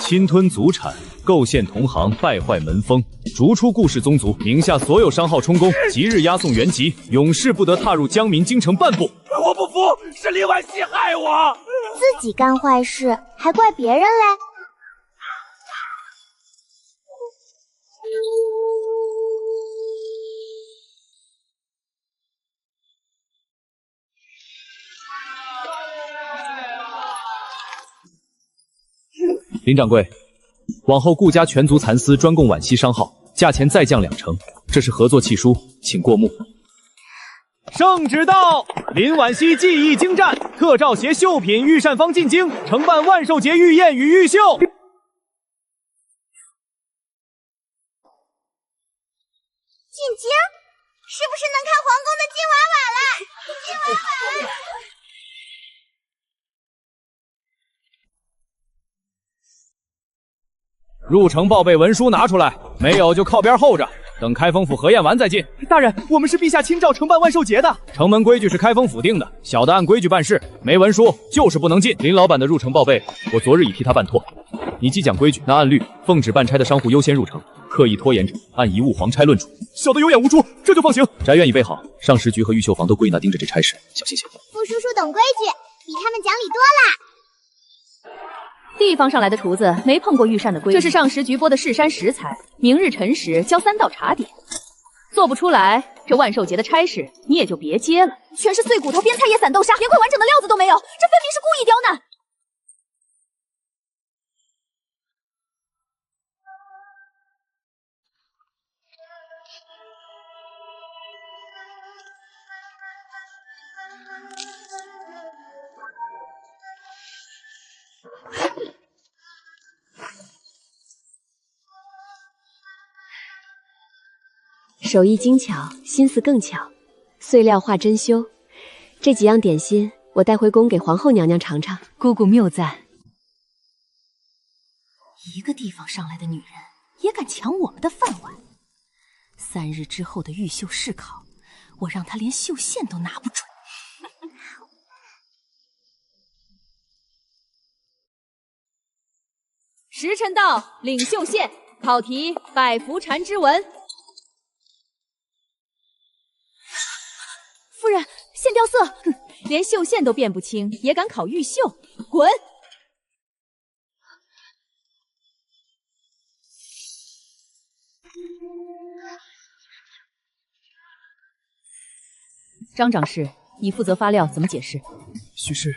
Speaker 4: 侵吞族产，构陷同行，败坏门风，逐出顾氏宗族，名下所有商号充公，即日押送原籍，永世不得踏入江民京城半步。
Speaker 5: 我不服，是林婉熙害我，
Speaker 1: 自己干坏事还怪别人嘞。
Speaker 3: 林掌柜，往后顾家全族蚕丝专供浣溪商号，价钱再降2成，这是合作契书，请过目。圣旨到！林婉熙技艺精湛，特召携绣品御膳坊进京，承办万寿节御宴与御绣。
Speaker 1: 静晶，是不是能看皇宫的金娃娃了？金娃娃！
Speaker 3: 入城报备文书拿出来，没有就靠边候着，等开封府核验完再进。
Speaker 11: 大人，我们是陛下亲召承办万寿节的，
Speaker 3: 城门规矩是开封府定的，小的按规矩办事，没文书就是不能进。林老板的入城报备，我昨日已替他办妥。你既讲规矩，那按律，奉旨办差的商户优先入城，刻意拖延者按贻误黄差论处。
Speaker 11: 小的有眼无珠，这就放行。
Speaker 3: 宅院已备好，上食局和御绣坊都归纳盯着这差事，小心些。
Speaker 1: 傅叔叔懂规矩，比他们讲理多了。
Speaker 2: 地方上来的厨子没碰过御膳的规矩，这是上食局拨的市山食材，明日辰时交3道茶点，做不出来，这万寿节的差事你也就别接了。全是碎骨头、边菜叶、散豆沙，连块完整的料子都没有，这分明是故意刁难。
Speaker 12: 手艺精巧，心思更巧，碎料化珍馐。这几样点心，我带回宫给皇后娘娘尝尝。
Speaker 2: 姑姑谬赞。一个地方上来的女人，也敢抢我们的饭碗。3日之后的御绣试考，我让她连绣线都拿不准。时辰到，领绣线，考题百福禅之文。夫人，线掉色，哼，连绣线都辨不清，也敢考御绣？滚！张长史，你负责发料，怎么解释？
Speaker 11: 许是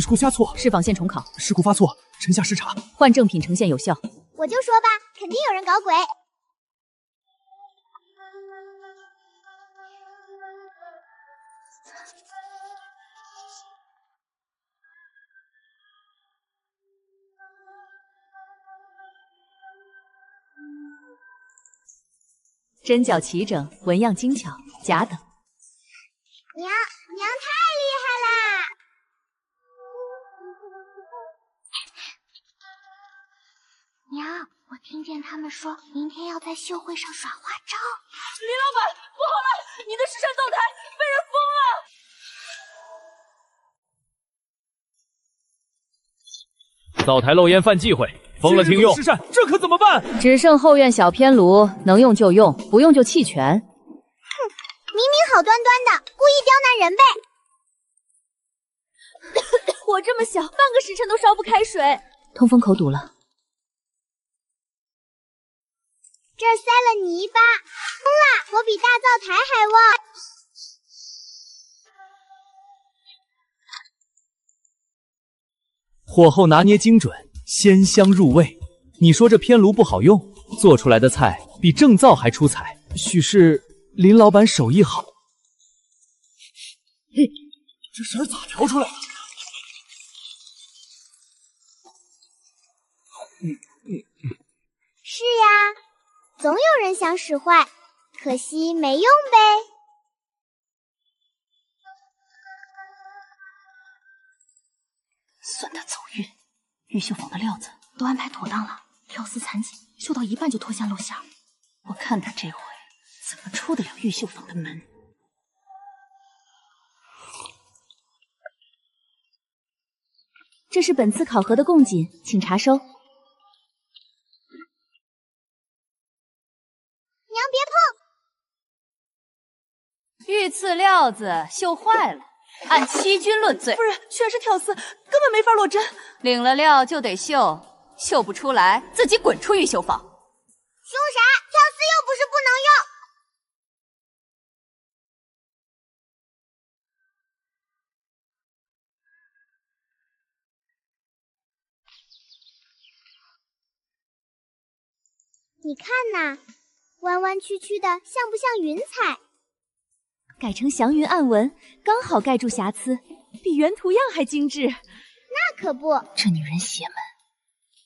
Speaker 11: 故下错，
Speaker 2: 是仿线重考，
Speaker 11: 是故发错，臣下失察。
Speaker 2: 换正品呈现有效。
Speaker 1: 我就说吧，肯定有人搞鬼。
Speaker 2: 针脚齐整，纹样精巧，甲等。
Speaker 1: 娘太厉害啦！娘，我听见他们说明天要在秀会上耍花招。
Speaker 2: 林老板，不好了，你的时尚灶台被人封了！
Speaker 3: 灶台漏烟犯忌讳，封了停用。
Speaker 11: 这可怎么办？
Speaker 2: 只剩后院小偏炉，能用就用，不用就弃权。
Speaker 1: 哼，明明好端端的，故意刁难人呗。
Speaker 2: 火这么小，半个时辰都烧不开水，通风口堵了。
Speaker 1: 这儿塞了泥巴，疯了！火比大灶台还旺。
Speaker 8: 火候拿捏精准，鲜香入味。你说这偏炉不好用，做出来的菜比正灶还出彩，许是林老板手艺好。
Speaker 11: 嘿，这食儿咋调出来的？
Speaker 1: 是呀，总有人想使坏，可惜没用呗。
Speaker 2: 算他走运，御绣坊的料子都安排妥当了，挑丝残锦，绣到一半就脱下露馅。我看他这回怎么出得了御绣坊的门。这是本次考核的贡锦，请查收。娘
Speaker 1: 别
Speaker 2: 碰！御赐料子绣坏了，按欺君论罪。
Speaker 9: 夫人，全是挑丝，根本没法落针。
Speaker 2: 领了料就得绣，绣不出来自己滚出御绣坊。
Speaker 1: 凶啥？挑丝又不是不能用。你看呐，弯弯曲曲的，像不像云彩？
Speaker 2: 改成祥云暗纹，刚好盖住瑕疵，比原图样还精致。
Speaker 1: 那可不，
Speaker 2: 这女人邪门，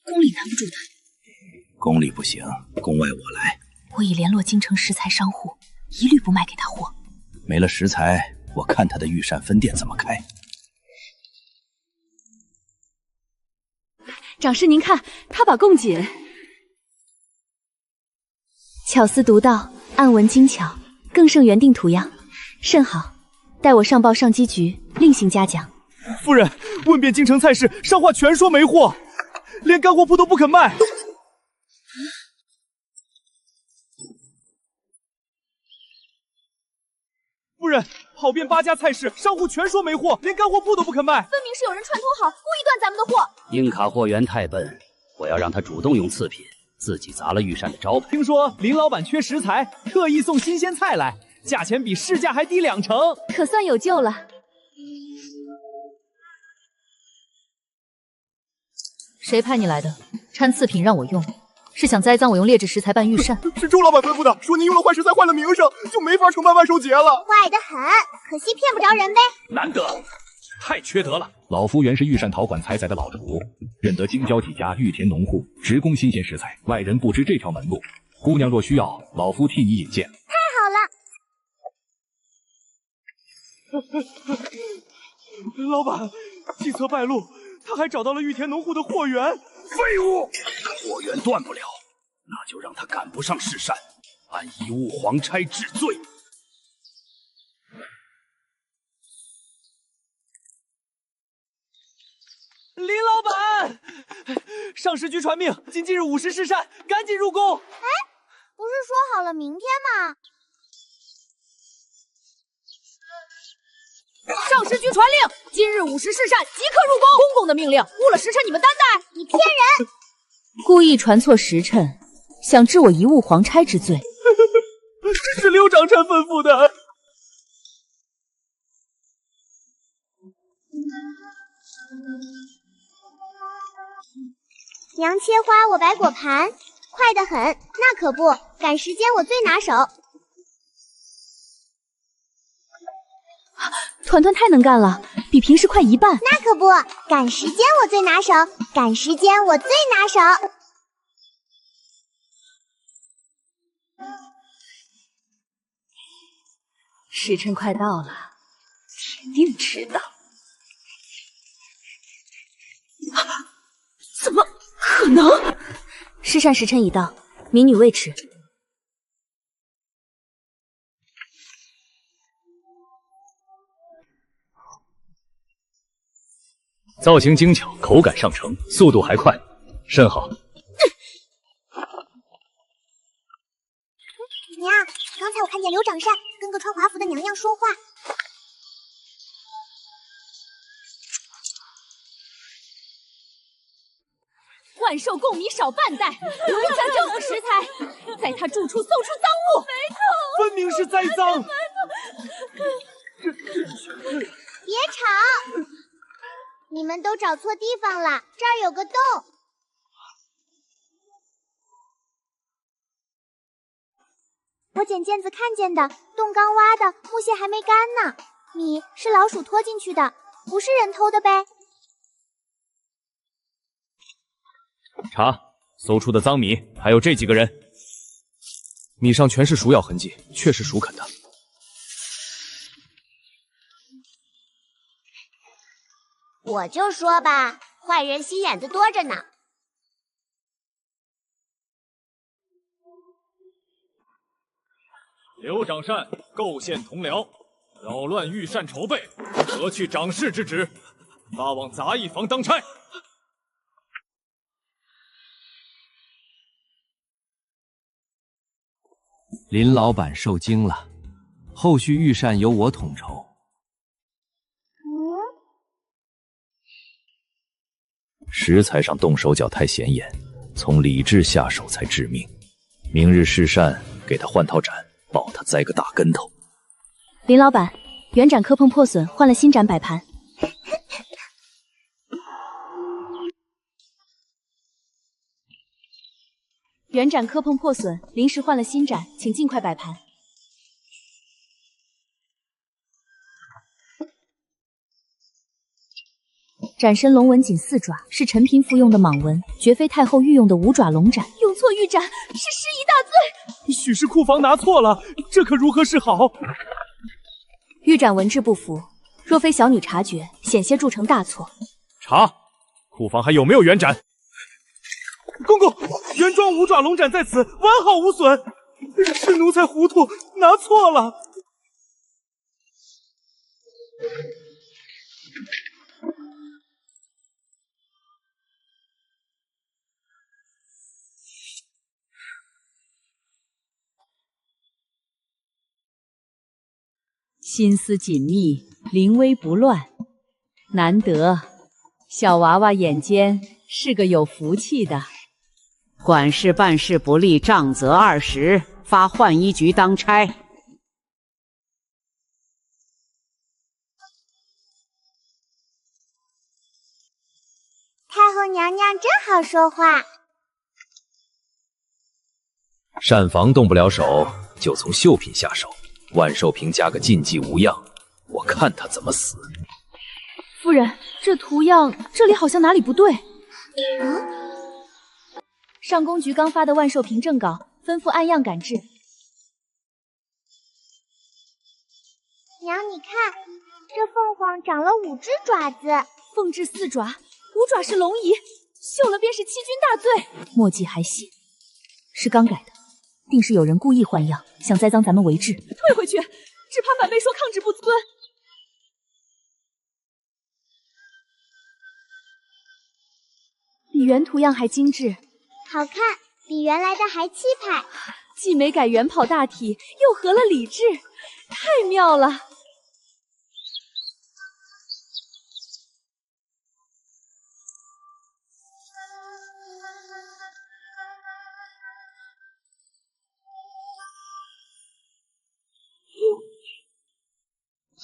Speaker 2: 宫里难不住她。
Speaker 10: 宫里不行，宫外我来。
Speaker 2: 我已联络京城食材商户，一律不卖给他货。
Speaker 10: 没了食材，我看他的御膳分店怎么开。
Speaker 2: 长师，您看，他把贡锦巧思独到，暗纹精巧，更胜原定图样，甚好。待我上报上机局，另行嘉奖。
Speaker 8: 夫人，问遍京城菜市，商话全说没货，连干货铺都不肯卖。夫人，跑遍8家菜市，商户全说没货，连干货铺都不肯卖。
Speaker 2: 分明是有人串通好，故意断咱们的货。
Speaker 10: 英卡货源太笨，我要让他主动用次品，自己砸了御膳的招牌。
Speaker 8: 听说林老板缺食材，特意送新鲜菜来，价钱比市价还低20%，
Speaker 2: 可算有救了。谁派你来的？掺次品让我用，是想栽赃我用劣质食材办御膳？
Speaker 11: 是周老板吩咐的，说您用了坏食材，坏了名声，就没法承办万寿节了。
Speaker 1: 坏得很，可惜骗不着人呗。
Speaker 5: 难得，太缺德了。
Speaker 7: 老夫原是御膳陶馆采宰的老厨，认得京郊几家御田农户，直供新鲜食材，外人不知这条门路。姑娘若需要，老夫替你引荐。
Speaker 1: 太好
Speaker 8: 了。老板，计策败露，他还找到了御田农户的货源。
Speaker 7: 废物！货源断不了，那就让他赶不上市膳，按贻误皇差治罪。
Speaker 8: 林老板，上市局传命，今日午时试膳，赶紧入宫。
Speaker 1: 哎，不是说好了明天吗？
Speaker 2: 上市局传令，今日午时试膳，即刻入宫。公公的命令，误了时辰你们担待。
Speaker 1: 你骗人！
Speaker 2: 故意传错时辰，想治我贻误皇差之罪。
Speaker 8: 是刘长臣吩咐的。
Speaker 1: 娘切花，我摆果盘，快得很。那可不，赶时间我最拿手。
Speaker 2: 团团太能干了，比平时快1半。
Speaker 1: 那可不，赶时间我最拿手，赶时间我最拿手。
Speaker 2: 时辰快到了，铁定迟到。怎么可能？试膳时辰已到，民女未迟。
Speaker 4: 造型精巧，口感上乘，速度还快，甚好。
Speaker 1: 娘，刚才我看见刘长善跟个穿华服的娘娘说话。
Speaker 2: 万寿贡米少半袋，容易将政府食材在他住处搜出赃物，
Speaker 8: 分明是栽赃。
Speaker 1: 别吵！你们都找错地方了，这儿有个洞。我捡毽子看见的，洞刚挖的，木屑还没干呢。米是老鼠拖进去的，不是人偷的呗？
Speaker 3: 查，搜出的赃米还有这几个人，米上全是鼠咬痕迹，确是鼠啃的。
Speaker 1: 我就说吧，坏人心眼子多着呢。
Speaker 5: 刘长善构陷同僚，扰乱御膳筹备，革去长事之职，发往杂役房当差。
Speaker 13: 林老板受惊了，后续御膳由我统筹。
Speaker 4: 食材上动手脚太显眼，从理智下手才致命。明日试膳，给他换套盏，保他栽个大跟头。
Speaker 2: 林老板，原盏磕碰破损，换了新盏摆盘。原盏磕碰破损，临时换了新盏，请尽快摆盘。斩身龙纹锦4爪是陈嫔服用的蟒纹，绝非太后御用的5爪龙斩。用错御斩是失仪大罪。
Speaker 8: 许是库房拿错了，这可如何是好？
Speaker 2: 御斩文质不符，若非小女察觉，险些铸成大错。
Speaker 5: 查，库房还有没有原斩？
Speaker 8: 公公，原装5爪龙斩在此，完好无损。是奴才糊涂，拿错了。
Speaker 14: 心思紧密，临危不乱，难得。小娃娃眼尖，是个有福气的。
Speaker 15: 管事办事不力，杖责20，发浣衣局当差。
Speaker 1: 太后娘娘真好说话。
Speaker 4: 膳房动不了手，就从绣品下手。万寿平加个禁忌无恙，我看他怎么死。
Speaker 2: 夫人，这图样这里好像哪里不对。上宫局刚发的万寿平正稿，吩咐按样赶制。
Speaker 1: 娘，你看，这凤凰长了5只爪子。
Speaker 2: 凤至4爪，5爪是龙仪，绣了便是欺君大罪。墨迹还细，是刚改的，定是有人故意换样，想栽赃咱们为质。退回去，只怕反被说抗旨不遵。比原图样还精致，
Speaker 1: 好看，比原来的还气派。
Speaker 2: 既没改圆跑大体，又合了礼制，太妙了。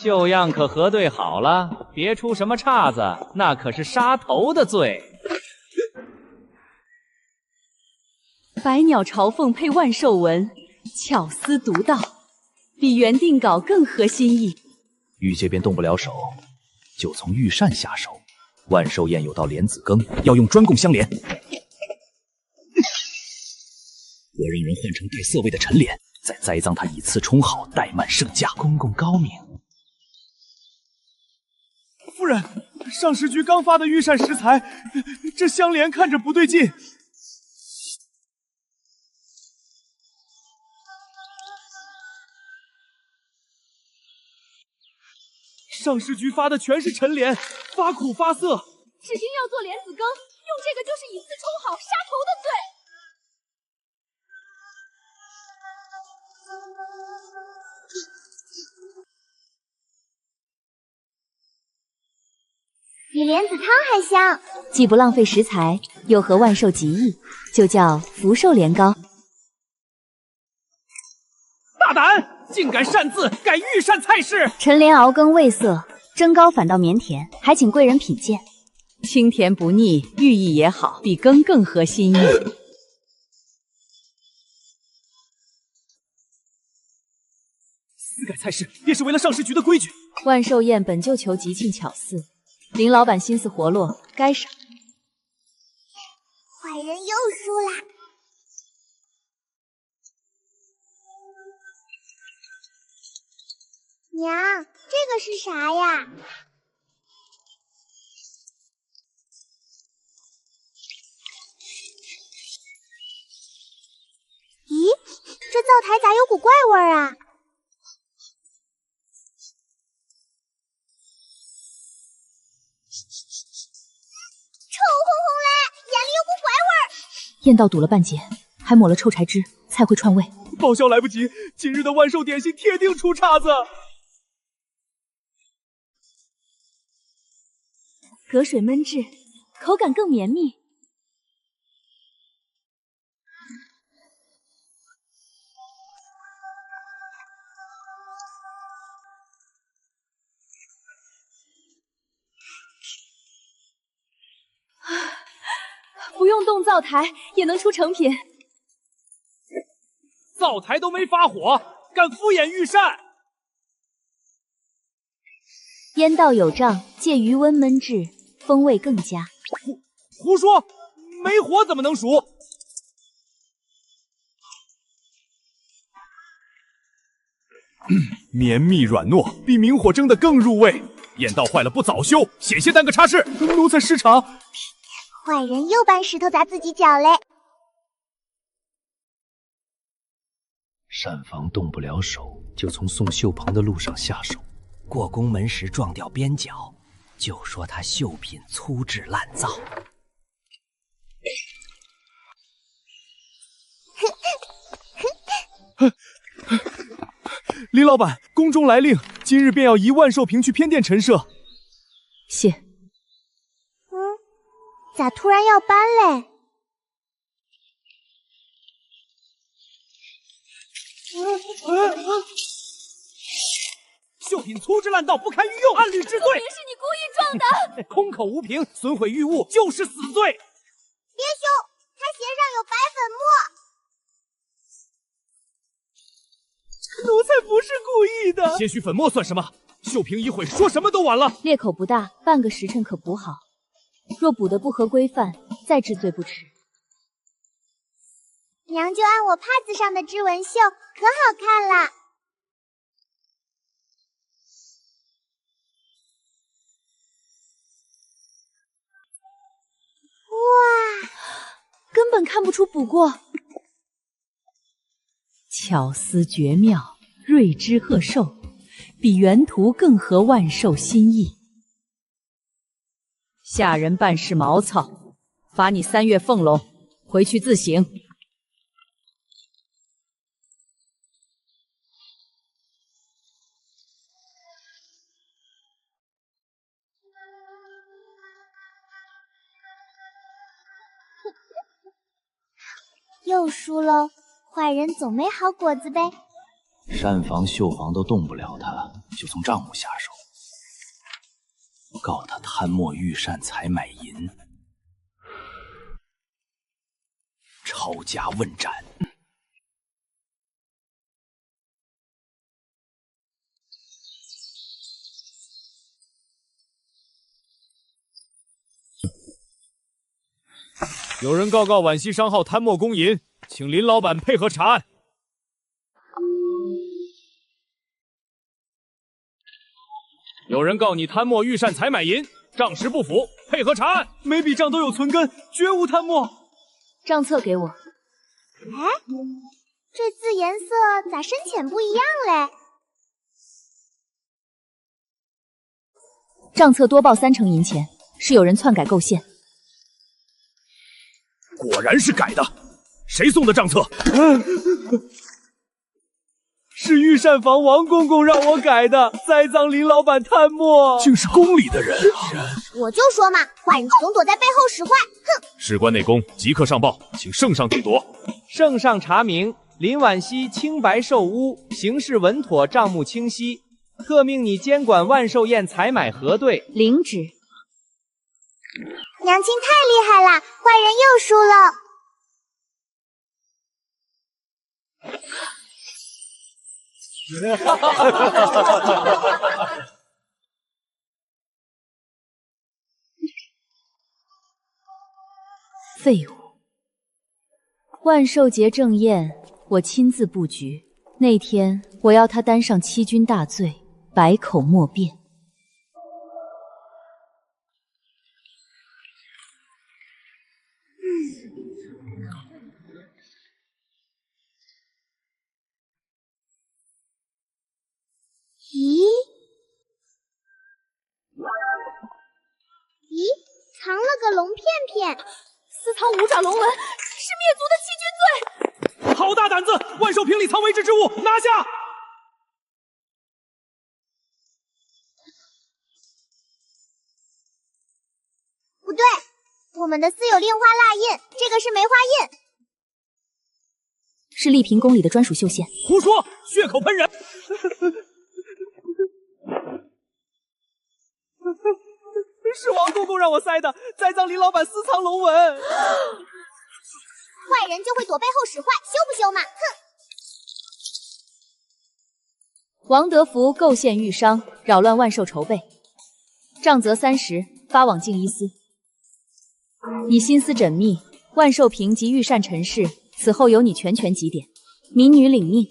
Speaker 8: 旧样可核对好了，别出什么岔子，那可是杀头的罪。
Speaker 14: 百鸟朝凤配万寿纹，巧思独到，比原定稿更合心意。
Speaker 4: 玉这边动不了手，就从御膳下手。万寿宴有道莲子羹，要用专供香莲。我让人换成带色味的陈莲，再栽赃他以次充好，怠慢圣驾。
Speaker 8: 公公高明。夫人，上食局刚发的御膳食材，这香莲看着不对劲。上食局发的全是陈莲，发苦发涩。
Speaker 2: 只听要做莲子羹，用这个就是以次充好，杀头的罪。
Speaker 1: 比莲子汤还香，
Speaker 2: 既不浪费食材，又合万寿吉意，就叫福寿莲糕。
Speaker 8: 大胆，竟敢擅自改御膳菜式！
Speaker 2: 陈莲熬羹味色，蒸糕反倒绵甜，还请贵人品鉴。
Speaker 14: 清甜不腻，寓意也好，比羹更合心意。
Speaker 8: 私改菜式，便是为了上食局的规矩。
Speaker 2: 万寿宴本就求吉庆巧思。林老板心思活络，该赏。
Speaker 1: 坏人又输啦！娘，这个是啥呀？咦，这灶台咋有股怪味儿啊？臭烘烘嘞，眼里有股怪味儿。
Speaker 2: 烟道堵了半截，还抹了臭柴汁，菜会串味。
Speaker 8: 报销来不及，今日的万寿点心铁定出岔子。
Speaker 2: 隔水焖制，口感更绵密。不用动灶台也能出成品。
Speaker 5: 灶台都没发火，敢敷衍御膳？
Speaker 2: 烟道有障，借余温焖制，风味更佳。
Speaker 5: 胡说，没火怎么能熟？绵密软糯，比明火蒸的更入味。眼道坏了不早修，险些耽搁差事。奴才失常。
Speaker 1: 坏人又搬石头砸自己脚嘞！
Speaker 13: 膳房动不了手，就从宋秀鹏的路上下手。过宫门时撞掉边角，就说他绣品粗制滥造。
Speaker 5: 林老板，宫中来令，今日便要移万寿瓶去偏殿陈设。
Speaker 2: 谢。
Speaker 1: 咋突然要搬嘞？
Speaker 5: 绣品粗制滥造，不堪御用，按律治罪。
Speaker 2: 分明是你故意撞的！
Speaker 5: 空口无凭，损毁御物，就是死罪。
Speaker 1: 别凶，他鞋上有白粉末。
Speaker 5: 奴才不是故意的。些许粉末算什么？绣瓶已毁，说什么都晚了。
Speaker 2: 裂口不大，半个时辰可补好。若补得不合规范，再治罪不迟。
Speaker 1: 娘就按我帕子上的织纹绣，可好看了。
Speaker 2: 哇，根本看不出补过。
Speaker 14: 巧思绝妙，睿智贺寿，比原图更合万寿心意。下人办事毛糙，罚你3月俸禄，回去自省。
Speaker 1: 又输喽，坏人总没好果子呗。
Speaker 13: 膳房、绣房都动不了他，就从账目下手。告他贪墨御膳采买银，抄家问斩。
Speaker 5: 有人告皖西商号贪墨公银，请林老板配合查案。有人告你贪墨御膳采买银，账实不符，配合查案。每笔账都有存根，绝无贪墨。
Speaker 2: 账册给我。
Speaker 1: 哎，这字颜色咋深浅不一样嘞？
Speaker 2: 账册多报3成银钱，是有人篡改构陷。
Speaker 5: 果然是改的，谁送的账册？是御膳房王公公让我改的，栽赃林老板贪墨，竟是宫里的人啊！
Speaker 1: 我就说嘛，坏人总躲在背后使坏，哼！
Speaker 5: 事关内宫，即刻上报，请圣上定夺。
Speaker 16: 圣上查明，林婉熙清白受诬，行事稳妥，账目清晰，特命你监管万寿宴采买核对。
Speaker 2: 领旨。
Speaker 1: 娘亲太厉害了，坏人又输了。
Speaker 2: 废物！万寿节正宴，我亲自布局。那天我要他担上欺君大罪，百口莫辩。
Speaker 1: 咦，藏了个龙片片，
Speaker 2: 私藏5爪龙纹，是灭族的欺君罪。
Speaker 5: 好大胆子！万寿瓶里藏为之之物，拿下！
Speaker 1: 不对，我们的私有令花蜡印，这个是梅花印，
Speaker 2: 是丽嫔宫里的专属绣线。
Speaker 5: 胡说，血口喷人！是王公公让我塞的，栽赃林老板私藏龙纹。
Speaker 1: 坏人就会躲背后使坏，羞不羞嘛？哼！
Speaker 2: 王德福构陷御商，扰乱万寿筹备，杖责30，
Speaker 14: 发往静一司。你心思缜密，万寿平及御膳陈氏，此后由你全权指点。民女领命。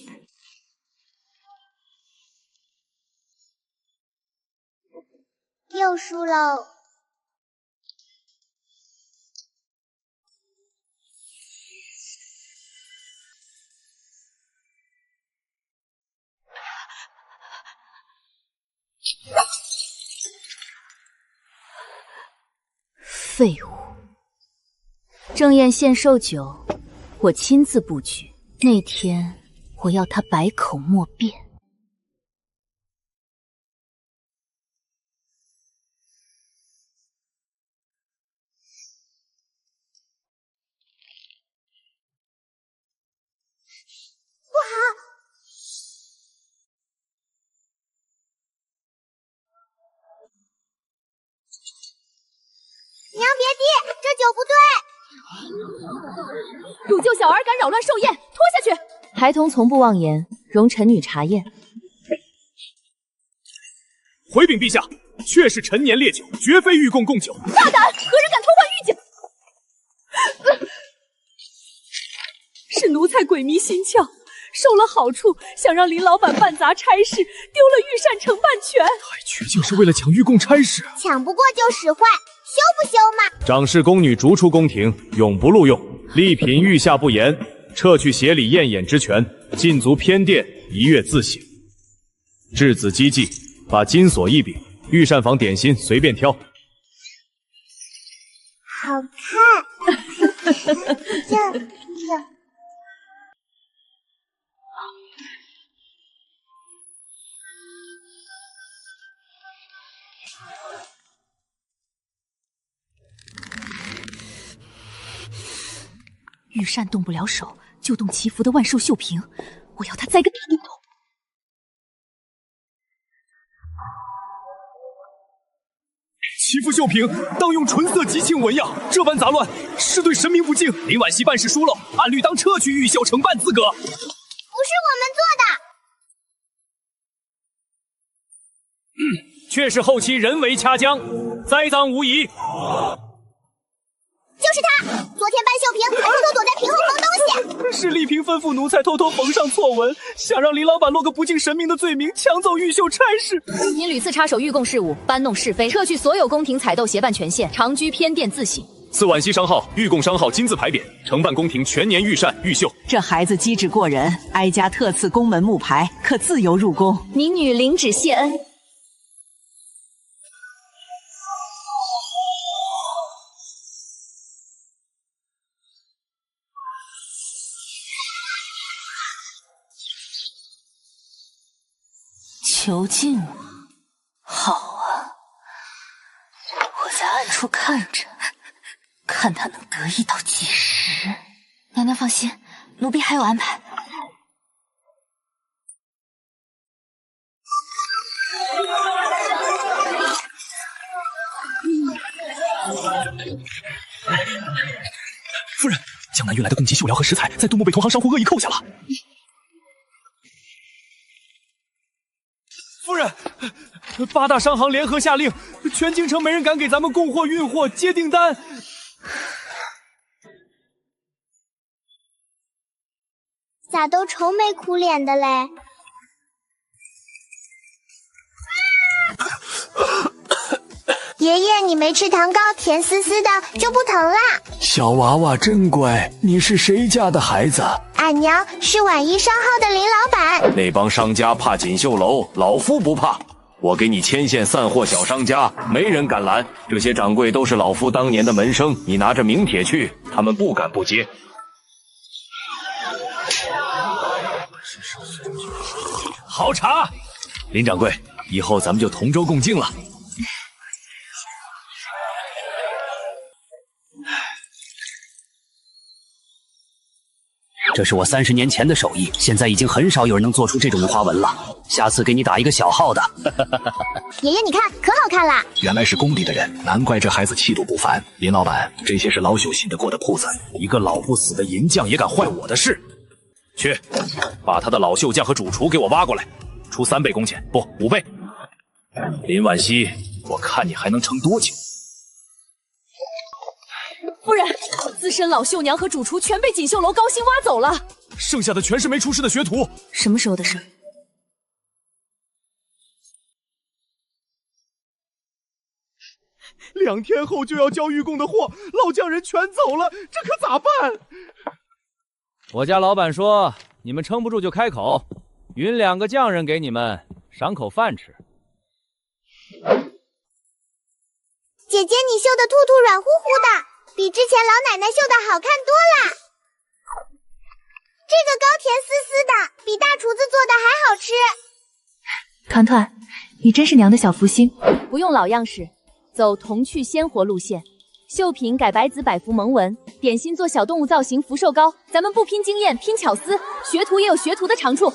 Speaker 1: 又输喽。
Speaker 14: 废物！正宴献寿酒，我亲自布局。那天我要他百口莫辩。
Speaker 1: 不好！娘别急，这酒不对。
Speaker 2: 汝救小儿敢扰乱寿宴，拖下去！
Speaker 14: 孩童从不妄言，容臣女查验。
Speaker 5: 回禀陛下，确是陈年烈酒，绝非御贡贡酒。
Speaker 2: 大胆！何人敢偷换御酒？是奴才鬼迷心窍，受了好处，想让林老板办砸差事，丢了御膳承办权。
Speaker 5: 太绝，竟是为了抢御贡差事！
Speaker 1: 抢不过就使坏，羞不羞嘛？
Speaker 3: 长侍宫女逐出宫廷，永不录用。丽嫔御下不严，撤去协理验眼之权，禁足偏殿1月自省。质子机记，把金锁一柄，御膳房点心随便挑。
Speaker 1: 好看。这。
Speaker 2: 御膳动不了手，就动祈福的万寿秀平，我要他栽个大跟头！
Speaker 5: 祈福秀平当用纯色吉庆纹样，这般杂乱，是对神明不敬。林婉熙办事疏漏，按律当撤去御秀承办资格。
Speaker 1: 不是我们做的。
Speaker 5: 却是后期人为掐将，栽赃无疑。
Speaker 1: 就是他，昨天班秀平还偷偷躲在屏后缝东西。
Speaker 5: 是丽嫔吩咐奴才偷偷缝上错纹，想让林老板落个不敬神明的罪名，抢走御秀差事。
Speaker 14: 您屡次插手御贡事务，搬弄是非，撤去所有宫廷采斗协办权限，长居偏殿自省。
Speaker 3: 赐婉熙商号，御贡商号金字牌匾，承办宫廷全年御膳御秀。
Speaker 15: 这孩子机智过人，哀家特赐宫门木牌，可自由入宫。
Speaker 14: 民女领旨谢恩。
Speaker 2: 囚禁我，好啊！我在暗处看着，看他能得意到几时。娘娘放心，奴婢还有安排。
Speaker 5: 夫人，江南运来的贡级绣料和食材，在杜牧被同行商户恶意扣下了。夫人，8大商行联合下令，全京城没人敢给咱们供货、运货、接订单。
Speaker 1: 咋都愁眉苦脸的嘞？爷爷，你没吃糖糕，甜丝丝的就不疼啦。
Speaker 7: 小娃娃真乖，你是谁家的孩子？
Speaker 1: 俺娘是婉仪商号的林老板。
Speaker 3: 那帮商家怕锦绣楼，老夫不怕。我给你牵线散货小商家，没人敢拦。这些掌柜都是老夫当年的门生，你拿着名帖去，他们不敢不接。
Speaker 5: 好茶，
Speaker 3: 林掌柜，以后咱们就同舟共济了。
Speaker 10: 这是我30年前的手艺，现在已经很少有人能做出这种五花纹了。下次给你打一个小号的。
Speaker 1: 爷爷，你看，可好看了。
Speaker 7: 原来是宫里的人，难怪这孩子气度不凡。林老板，这些是老朽信得过的铺子，
Speaker 3: 一个老不死的银匠也敢坏我的事？去，把他的老绣匠和主厨给我挖过来，出3倍工钱，不5倍。林婉熙，我看你还能撑多久？
Speaker 2: 夫人，资深老绣娘和主厨全被锦绣楼高薪挖走了，
Speaker 5: 剩下的全是没出师的学徒。
Speaker 14: 什么时候的事？2
Speaker 3: 天后就要交御贡的货，老匠人全走了，这可咋办？
Speaker 16: 我家老板说，你们撑不住就开口，允2个匠人给你们赏口饭吃。
Speaker 1: 姐姐，你绣的兔兔软乎乎的，比之前老奶奶绣的好看多了。这个糕甜丝丝的，比大厨子做的还好吃。
Speaker 14: 团团，你真是娘的小福星。不用老样式，走童趣鲜活路线。绣品改白子百福蒙纹，点心做小动物造型福寿糕。咱们不拼经验，拼巧思，学徒也有学徒的长处。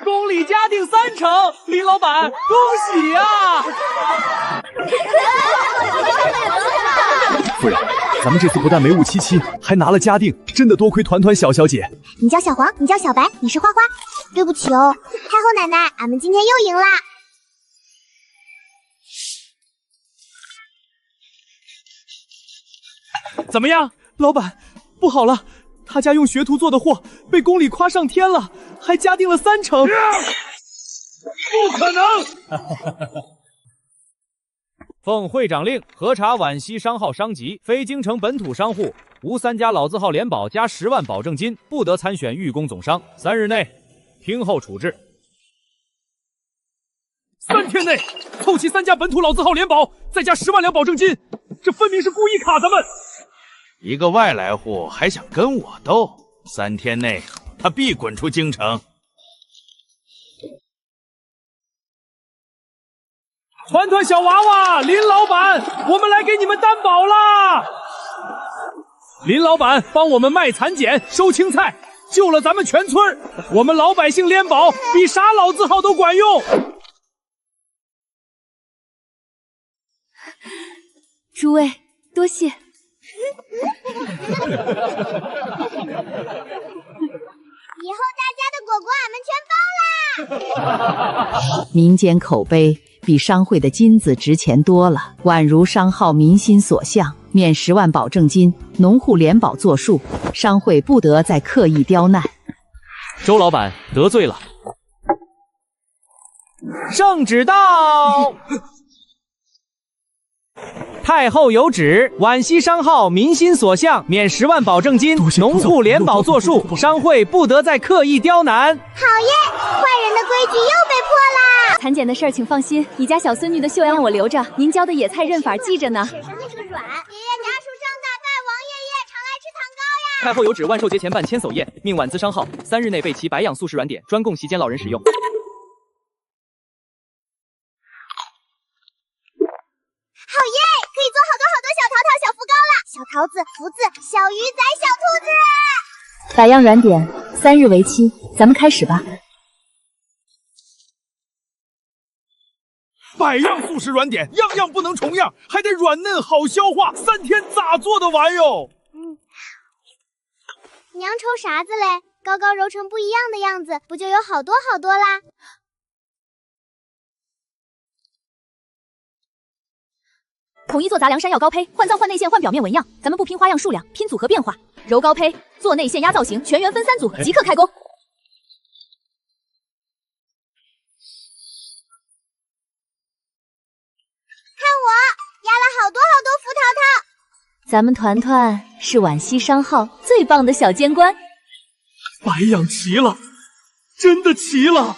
Speaker 16: 宫里嘉定3成，林老板，恭喜呀！
Speaker 8: 夫人，咱们这次不但没误七七，还拿了嘉定，真的多亏团团小小姐。
Speaker 1: 你叫小黄，你叫小白，你是花花。对不起哦，太后奶奶，俺们今天又赢啦！
Speaker 8: 怎么样，老板？不好了，他家用学徒做的货被宫里夸上天了，还嘉定了3成。
Speaker 5: 不可能！
Speaker 16: 奉会长令，核查皖西商号商籍，非京城本土商户，无3家老字号联保加10万保证金，不得参选御工总商。3日内听候处置。
Speaker 5: 3天内凑齐3家本土老字号联保，再加10万两保证金，这分明是故意卡咱们。
Speaker 17: 一个外来户还想跟我斗？3天内他必滚出京城。
Speaker 5: 团团小娃娃，林老板，我们来给你们担保啦！林老板帮我们卖蚕茧、收青菜，救了咱们全村，我们老百姓联保比啥老字号都管用。
Speaker 14: 诸位多谢。
Speaker 1: 以后大家的果果俺们全包啦！
Speaker 15: 民间口碑比商会的金子值钱多了，宛如商号民心所向，免10万保证金，农户联保作数，商会不得再刻意刁难。
Speaker 16: 周老板得罪了。圣旨到！太后有旨，皖西商号民心所向，免10万保证金，农户联保作数，商会不得再刻意刁难。
Speaker 1: 好耶，坏人的规矩又被破啦！
Speaker 14: 蚕茧的事儿请放心，你家小孙女的绣样我留着，您教的野菜认法记着呢。
Speaker 1: 爷爷家属上大拜，王爷爷常来吃糖糕呀！
Speaker 8: 太后有旨，万寿节前办千叟宴，命皖资商号3日内备齐白养素食软点，专供席间老人使用。
Speaker 1: 好耶，可以做好多小桃桃、小福糕了！小桃子、福字、小鱼仔、小兔子。
Speaker 14: 百样软点，3日为期，咱们开始吧。
Speaker 5: 百样素食软点，样样不能重样，还得软嫩好消化，3天咋做得完哟？
Speaker 1: 娘愁啥子嘞？糕糕揉成不一样的样子，不就有好多好多啦？
Speaker 14: 统一做杂粮山药糕胚，换脏换内馅换表面纹样，咱们不拼花样数量，拼组合变化。揉糕胚，做内馅压造型，全员分3组，即刻开工。看
Speaker 1: 我压了好多好多福桃桃。
Speaker 14: 咱们团团是皖西商号最棒的小监官。
Speaker 5: 白养齐了，真的齐了。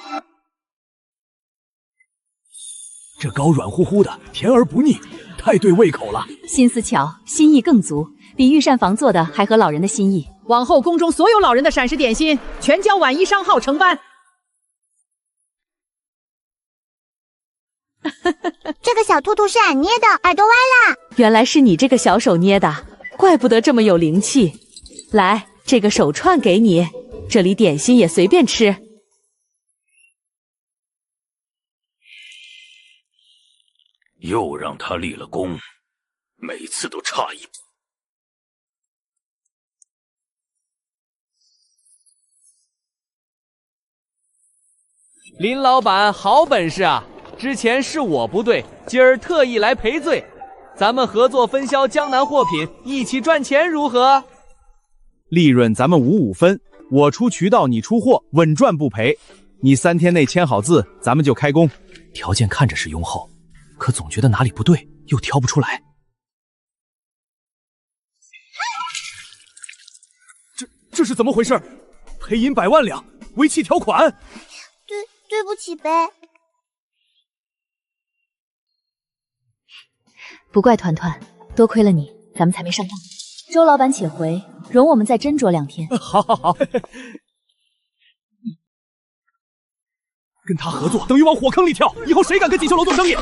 Speaker 8: 这糕软乎乎的，甜而不腻，太对胃口了。
Speaker 14: 心思巧，心意更足，比御膳房做的还合老人的心意。
Speaker 15: 往后宫中所有老人的膳食点心，全交皖一商号承办。
Speaker 1: 这个小兔兔是俺捏的，耳朵歪了。
Speaker 15: 原来是你这个小手捏的，怪不得这么有灵气。来，这个手串给你，这里点心也随便吃。
Speaker 17: 又让他立了功，每次都差一步。
Speaker 8: 林老板好本事啊！之前是我不对，今儿特意来赔罪。咱们合作分销江南货品，一起赚钱如何？
Speaker 3: 利润咱们5-5分，我出渠道，你出货，稳赚不赔。你3天内签好字，咱们就开工。
Speaker 13: 条件看着是优厚，可总觉得哪里不对，又挑不出来。
Speaker 3: 这是怎么回事？赔银100万两，违契条款。
Speaker 1: 对不起呗。
Speaker 14: 不怪团团，多亏了你，咱们才没上当。周老板且回，容我们再斟酌2天。
Speaker 3: 好。跟他合作等于往火坑里跳，以后谁敢跟锦绣楼做生意？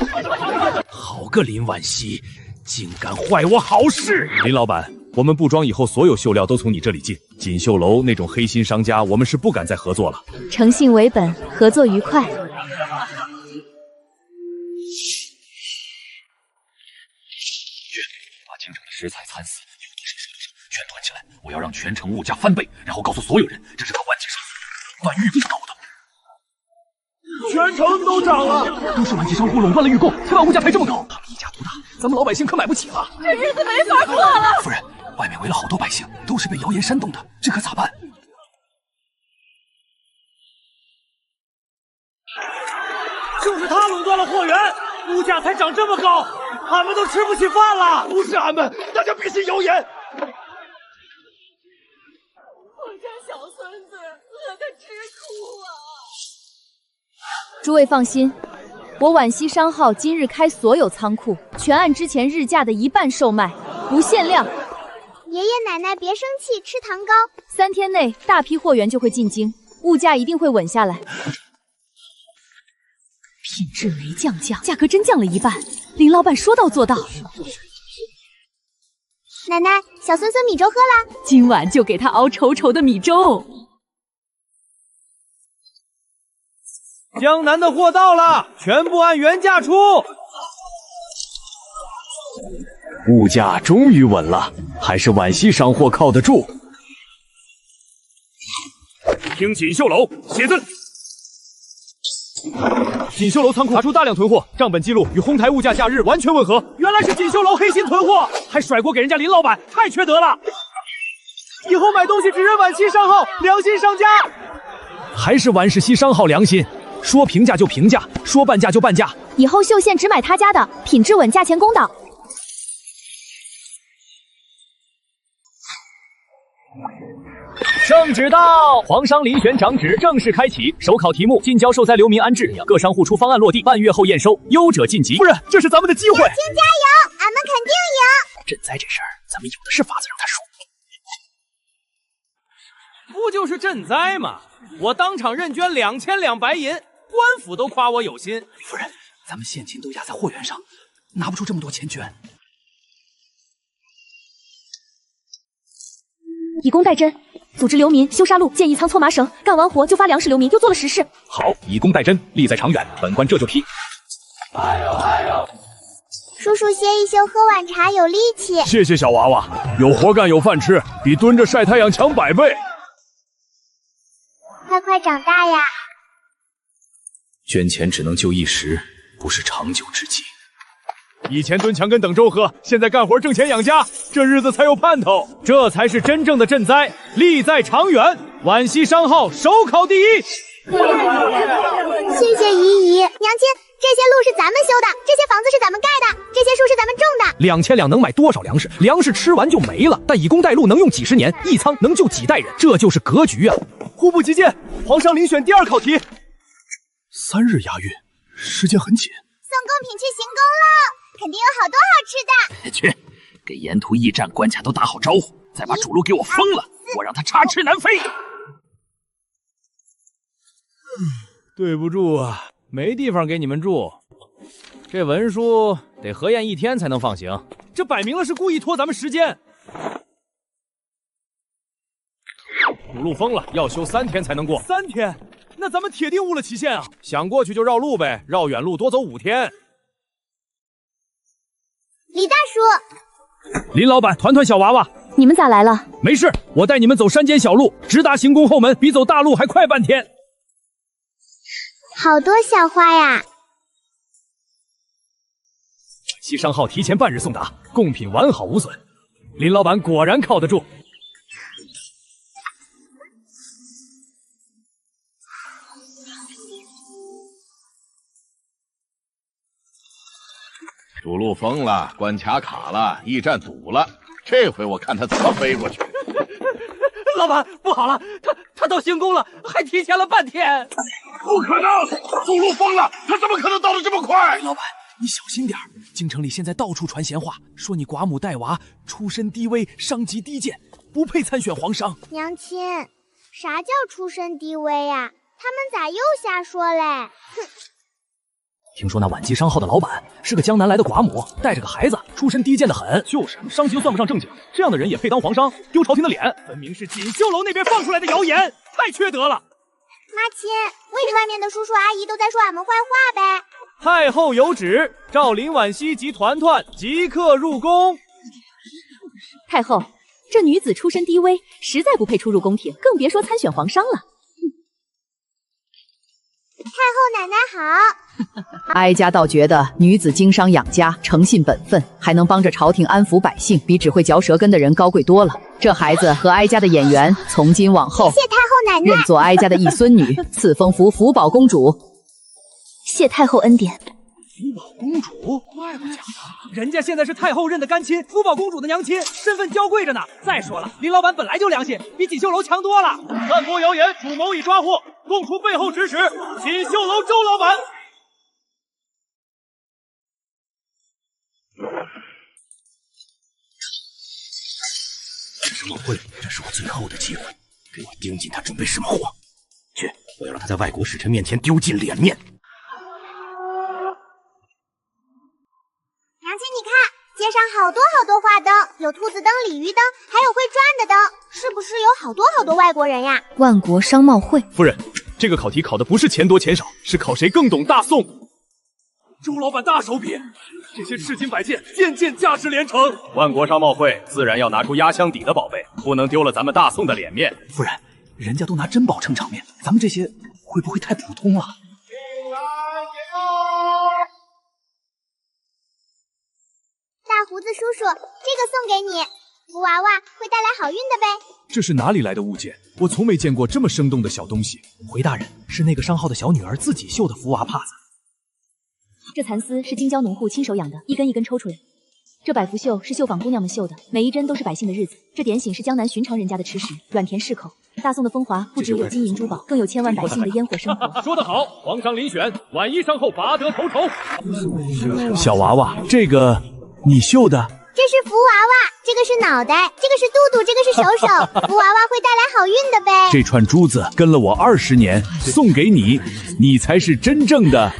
Speaker 7: 好个林婉熙，竟敢坏我好事！
Speaker 3: 林老板，我们布庄以后所有绣料都从你这里进，锦绣楼那种黑心商家，我们是不敢再合作了。
Speaker 14: 诚信为本，合作愉快。
Speaker 7: 把京城的食材、蚕丝有多少手头上全端起来，我要让全城物价翻倍，然后告诉所有人，这是他万金商户万玉供搞的。
Speaker 5: 全城都涨了，
Speaker 7: 都是万金商户垄断了玉供，才把物价抬这么高。他们一家独大，咱们老百姓可买不起了。
Speaker 2: 这日子没法过了。
Speaker 7: 夫人，外面围了好多百姓，都是被谣言煽动的，这可咋办？
Speaker 5: 就是他垄断了货源，物价才涨这么高，俺们都吃不起饭了。
Speaker 7: 不是俺们，大家别信谣言。
Speaker 2: 我家小孙子饿得直哭啊！
Speaker 14: 诸位放心，我皖西商号今日开所有仓库，全按之前日价的1半售卖，不限量。
Speaker 1: 爷爷奶奶别生气，吃糖糕。
Speaker 14: 3天内大批货源就会进京，物价一定会稳下来。品质没降价，价格真降了1半。林老板说到做到。
Speaker 1: 奶奶，小孙米粥喝了，
Speaker 14: 今晚就给他熬稠稠的米粥。
Speaker 16: 江南的货到了，全部按原价出。
Speaker 4: 物价终于稳了，还是皖西商货靠得住。
Speaker 5: 听锦绣楼写字。
Speaker 3: 锦绣楼仓库查出大量囤货，账本记录与哄抬物价假日完全吻合。
Speaker 5: 原来是锦绣楼黑心囤货，还甩锅给人家林老板，太缺德了。
Speaker 16: 以后买东西只认皖西商号，良心商家。
Speaker 8: 还是皖氏西商号良心，说平价就平价，说半价就半价。
Speaker 14: 以后绣线只买他家的，品质稳，价钱公道。
Speaker 8: 圣旨到，皇商遴选长旨正式开启，首考题目进交受灾流民安置，各商户出方案落地，半月后验收，优者晋级。
Speaker 3: 夫人，这是咱们的机会，
Speaker 1: 请加油，俺们肯定赢。
Speaker 13: 赈灾这事儿，咱们有的是法子让他输。
Speaker 16: 不就是赈灾吗？我当场认捐2000两白银，官府都夸我有心。
Speaker 13: 夫人，咱们现金都压在货源上，拿不出这么多钱捐。
Speaker 14: 以工代赈，组织流民修沙路，建一仓搓麻绳，干完活就发粮食流民，又做了实事。
Speaker 7: 好，以工代赈，利在长远，本官这就批。
Speaker 1: 叔叔歇一休，喝碗茶有力气。
Speaker 5: 谢谢小娃娃，有活干有饭吃，比蹲着晒太阳强100倍。
Speaker 1: 快长大呀！
Speaker 7: 捐钱只能救一时，不是长久之计。
Speaker 3: 以前蹲墙根等粥喝，现在干活挣钱养家，这日子才有盼头。
Speaker 16: 这才是真正的赈灾，利在长远。皖西商号首考第一。
Speaker 1: 谢谢姨姨、娘亲，这些路是咱们修的，这些房子是咱们盖的，这些树是咱们种的。
Speaker 8: 2000两能买多少粮食？粮食吃完就没了，但以工代路能用几十年，一仓能救几代人，这就是格局啊！
Speaker 3: 户部急件，皇上遴选第2考题。
Speaker 7: 3日押运，时间很紧。
Speaker 1: 送贡品去行宫喽，肯定有好多好吃的。
Speaker 7: 去，给沿途驿站关卡都打好招呼，再把主路给我封了，我让他插翅难飞。
Speaker 16: 对不住啊，没地方给你们住。这文书得核验1天才能放行，这摆明了是故意拖咱们时间。主路封了，要修3天才能过。
Speaker 3: 3天？那咱们铁定误了期限啊！
Speaker 16: 想过去就绕路呗，绕远路多走5天。
Speaker 1: 李大叔，
Speaker 8: 林老板，团团小娃娃，
Speaker 14: 你们咋来了？
Speaker 8: 没事，我带你们走山间小路，直达行宫后门，比走大路还快半天。
Speaker 1: 好多小花呀！
Speaker 5: 西商号提前半日送达，贡品完好无损。林老板果然靠得住。
Speaker 17: 主路封了，关卡卡了，驿站堵了，这回我看他怎么飞过去。
Speaker 8: 老板，不好了，他到行宫了，还提前了半天。
Speaker 17: 不可能，主路封了，他怎么可能到得这么快？
Speaker 8: 老板，你小心点，京城里现在到处传闲话，说你寡母带娃，出身低微，商级低贱，不配参选皇商。
Speaker 1: 娘亲，啥叫出身低微呀？他们咋又瞎说嘞？哼！
Speaker 8: 听说那晚集商号的老板是个江南来的寡母，带着个孩子，出身低贱的很。
Speaker 5: 就是商级算不上正经，这样的人也配当皇商，丢朝廷的脸。分明是锦绣楼那边放出来的谣言，太缺德了。
Speaker 1: 妈亲，为外面的叔叔阿姨都在说俺们坏话呗。
Speaker 3: 太后有旨，召林婉惜及团团即刻入宫。
Speaker 14: 太后，这女子出身低微，实在不配出入宫廷，更别说参选皇商了。
Speaker 1: 太后奶奶好。
Speaker 15: 哀家倒觉得女子经商养家，诚信本分，还能帮着朝廷安抚百姓，比只会嚼舌根的人高贵多了。这孩子和哀家的眼缘，从今往后，
Speaker 1: 谢太后奶奶，
Speaker 15: 认作哀家的义孙女，赐封福宝公主。
Speaker 14: 谢太后恩典。
Speaker 5: 福宝公主，怪不假的，人家现在是太后认的干亲，福宝公主的娘亲，身份娇贵着呢。再说了，林老板本来就良心，比锦绣楼强多了。散播谣言，主谋已抓获，供出背后指使，锦绣楼周老板。
Speaker 13: 这是梦会，这是我最后的机会，给我盯紧他准备什么货。去，我要让他在外国使臣面前丢尽脸面。
Speaker 1: 娘亲，你看，街上好多花灯，有兔子灯、鲤鱼灯，还有会转的灯，是不是有好多外国人呀？
Speaker 14: 万国商贸会。
Speaker 5: 夫人，这个考题考的不是钱多钱少，是考谁更懂大宋。周老板大手笔，这些赤金摆件件件价值连城。万国商贸会自然要拿出压箱底的宝贝，不能丢了咱们大宋的脸面。
Speaker 8: 夫人，人家都拿珍宝撑场面，咱们这些会不会太普通了？
Speaker 1: 大胡子叔叔，这个送给你，福娃娃会带来好运的呗。
Speaker 5: 这是哪里来的物件？我从没见过这么生动的小东西。
Speaker 8: 回大人，是那个商号的小女儿自己绣的福娃帕子。
Speaker 14: 这蚕丝是京郊农户亲手养的，一根一根抽出来。这百福绣是绣坊姑娘们绣的，每一针都是百姓的日子。这点醒是江南寻常人家的吃食，软甜适口。大宋的风华不只有金银珠宝，更有千万百姓的烟火生活。
Speaker 5: 说得好，皇上遴选，晚一商后拔得头筹。
Speaker 8: 小娃娃，这个你绣的？
Speaker 1: 这是福娃娃，这个是脑袋，这个是肚肚，这个是手手。福娃娃会带来好运的呗。
Speaker 5: 这串珠子跟了我20年，送给你，你才是真正的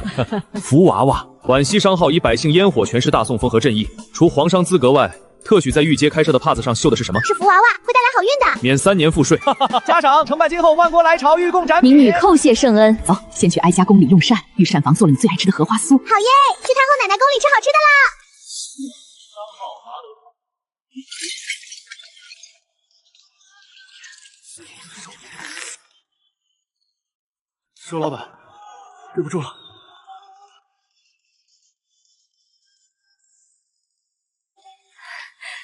Speaker 5: 福娃娃。
Speaker 3: 皖西商号以百姓烟火诠释大宋风和正义，除皇商资格外，特许在御街开设的帕子上绣的是什么？
Speaker 1: 是福娃娃，会带来好运的，
Speaker 3: 免3年赋税。
Speaker 8: 嘉赏，承办今后万国来朝御贡展品。
Speaker 14: 民女叩谢圣恩。
Speaker 15: 走，先去哀家宫里用膳，御膳房做了你最爱吃的荷花酥。
Speaker 1: 好耶，去太后奶奶宫里吃好吃的啦。
Speaker 8: 周老板，对不住了。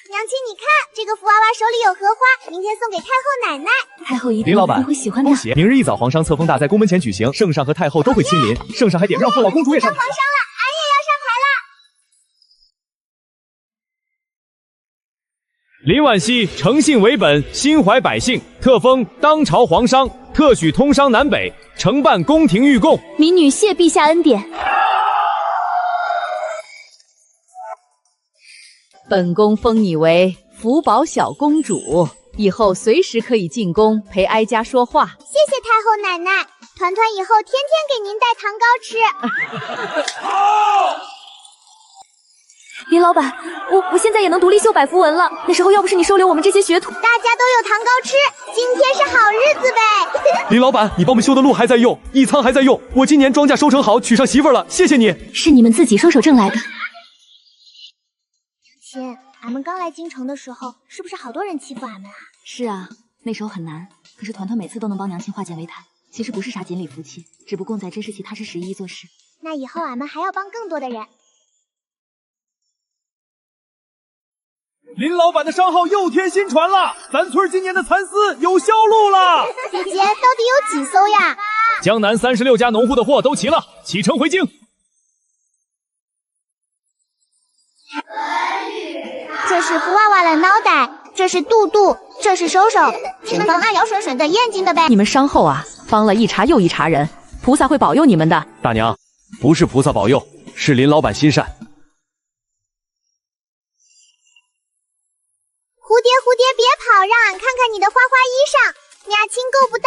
Speaker 1: 娘亲，你看这个福娃娃手里有荷花，明天送给太后奶奶。
Speaker 14: 太后一定
Speaker 3: 林老板
Speaker 14: 会喜欢的。
Speaker 3: 恭喜！明日一早皇商册封大在宫门前举行，圣上和太后都会亲临，圣上还点让父老公主也上台。
Speaker 1: 皇上了，俺也要上台了。
Speaker 3: 林婉惜诚信为本，心怀百姓，特封当朝皇商，特许通商南北，承办宫廷御贡。
Speaker 14: 民女谢陛下恩典。
Speaker 15: 本宫封你为福宝小公主，以后随时可以进宫陪哀家说话。
Speaker 1: 谢谢太后奶奶，团团以后天天给您带糖糕吃。
Speaker 14: 林老板，我现在也能独立绣百符文了。那时候要不是你收留我们这些学徒，
Speaker 1: 大家都有糖糕吃，今天是好日子呗。
Speaker 5: 林老板，你帮我们修的路还在用，义仓还在用，我今年庄稼收成好，娶上媳妇了，谢谢你。
Speaker 14: 是你们自己双手挣来的。
Speaker 1: 亲，俺们刚来京城的时候，是不是好多人欺负俺们啊？
Speaker 14: 是啊，那时候很难，可是团团每次都能帮娘亲化险为夷。其实不是啥锦鲤福气，只不过在真是其踏实实意做事。
Speaker 1: 那以后俺们还要帮更多的人。
Speaker 5: 林老板的商号又添新船了，咱村今年的蚕丝有销路了。
Speaker 1: 姐姐，到底有几艘呀？
Speaker 5: 江南36家农户的货都齐了，启程回京。
Speaker 1: 这是福娃娃的脑袋，这是肚肚，这是手手，只能俺要顺顺的眼睛的呗。
Speaker 15: 你们商后啊，帮了一茬又一茬人，菩萨会保佑你们的。
Speaker 3: 大娘，不是菩萨保佑，是林老板心善。
Speaker 1: 蝴蝶，蝴蝶别跑，让俺看看你的花花衣裳，俩亲够不到。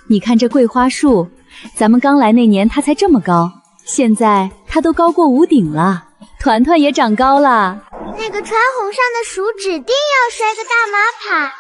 Speaker 14: 你看这桂花树，咱们刚来那年它才这么高，现在它都高过屋顶了。团团也长高了。
Speaker 1: 那个传红上的鼠指定要摔个大马趴。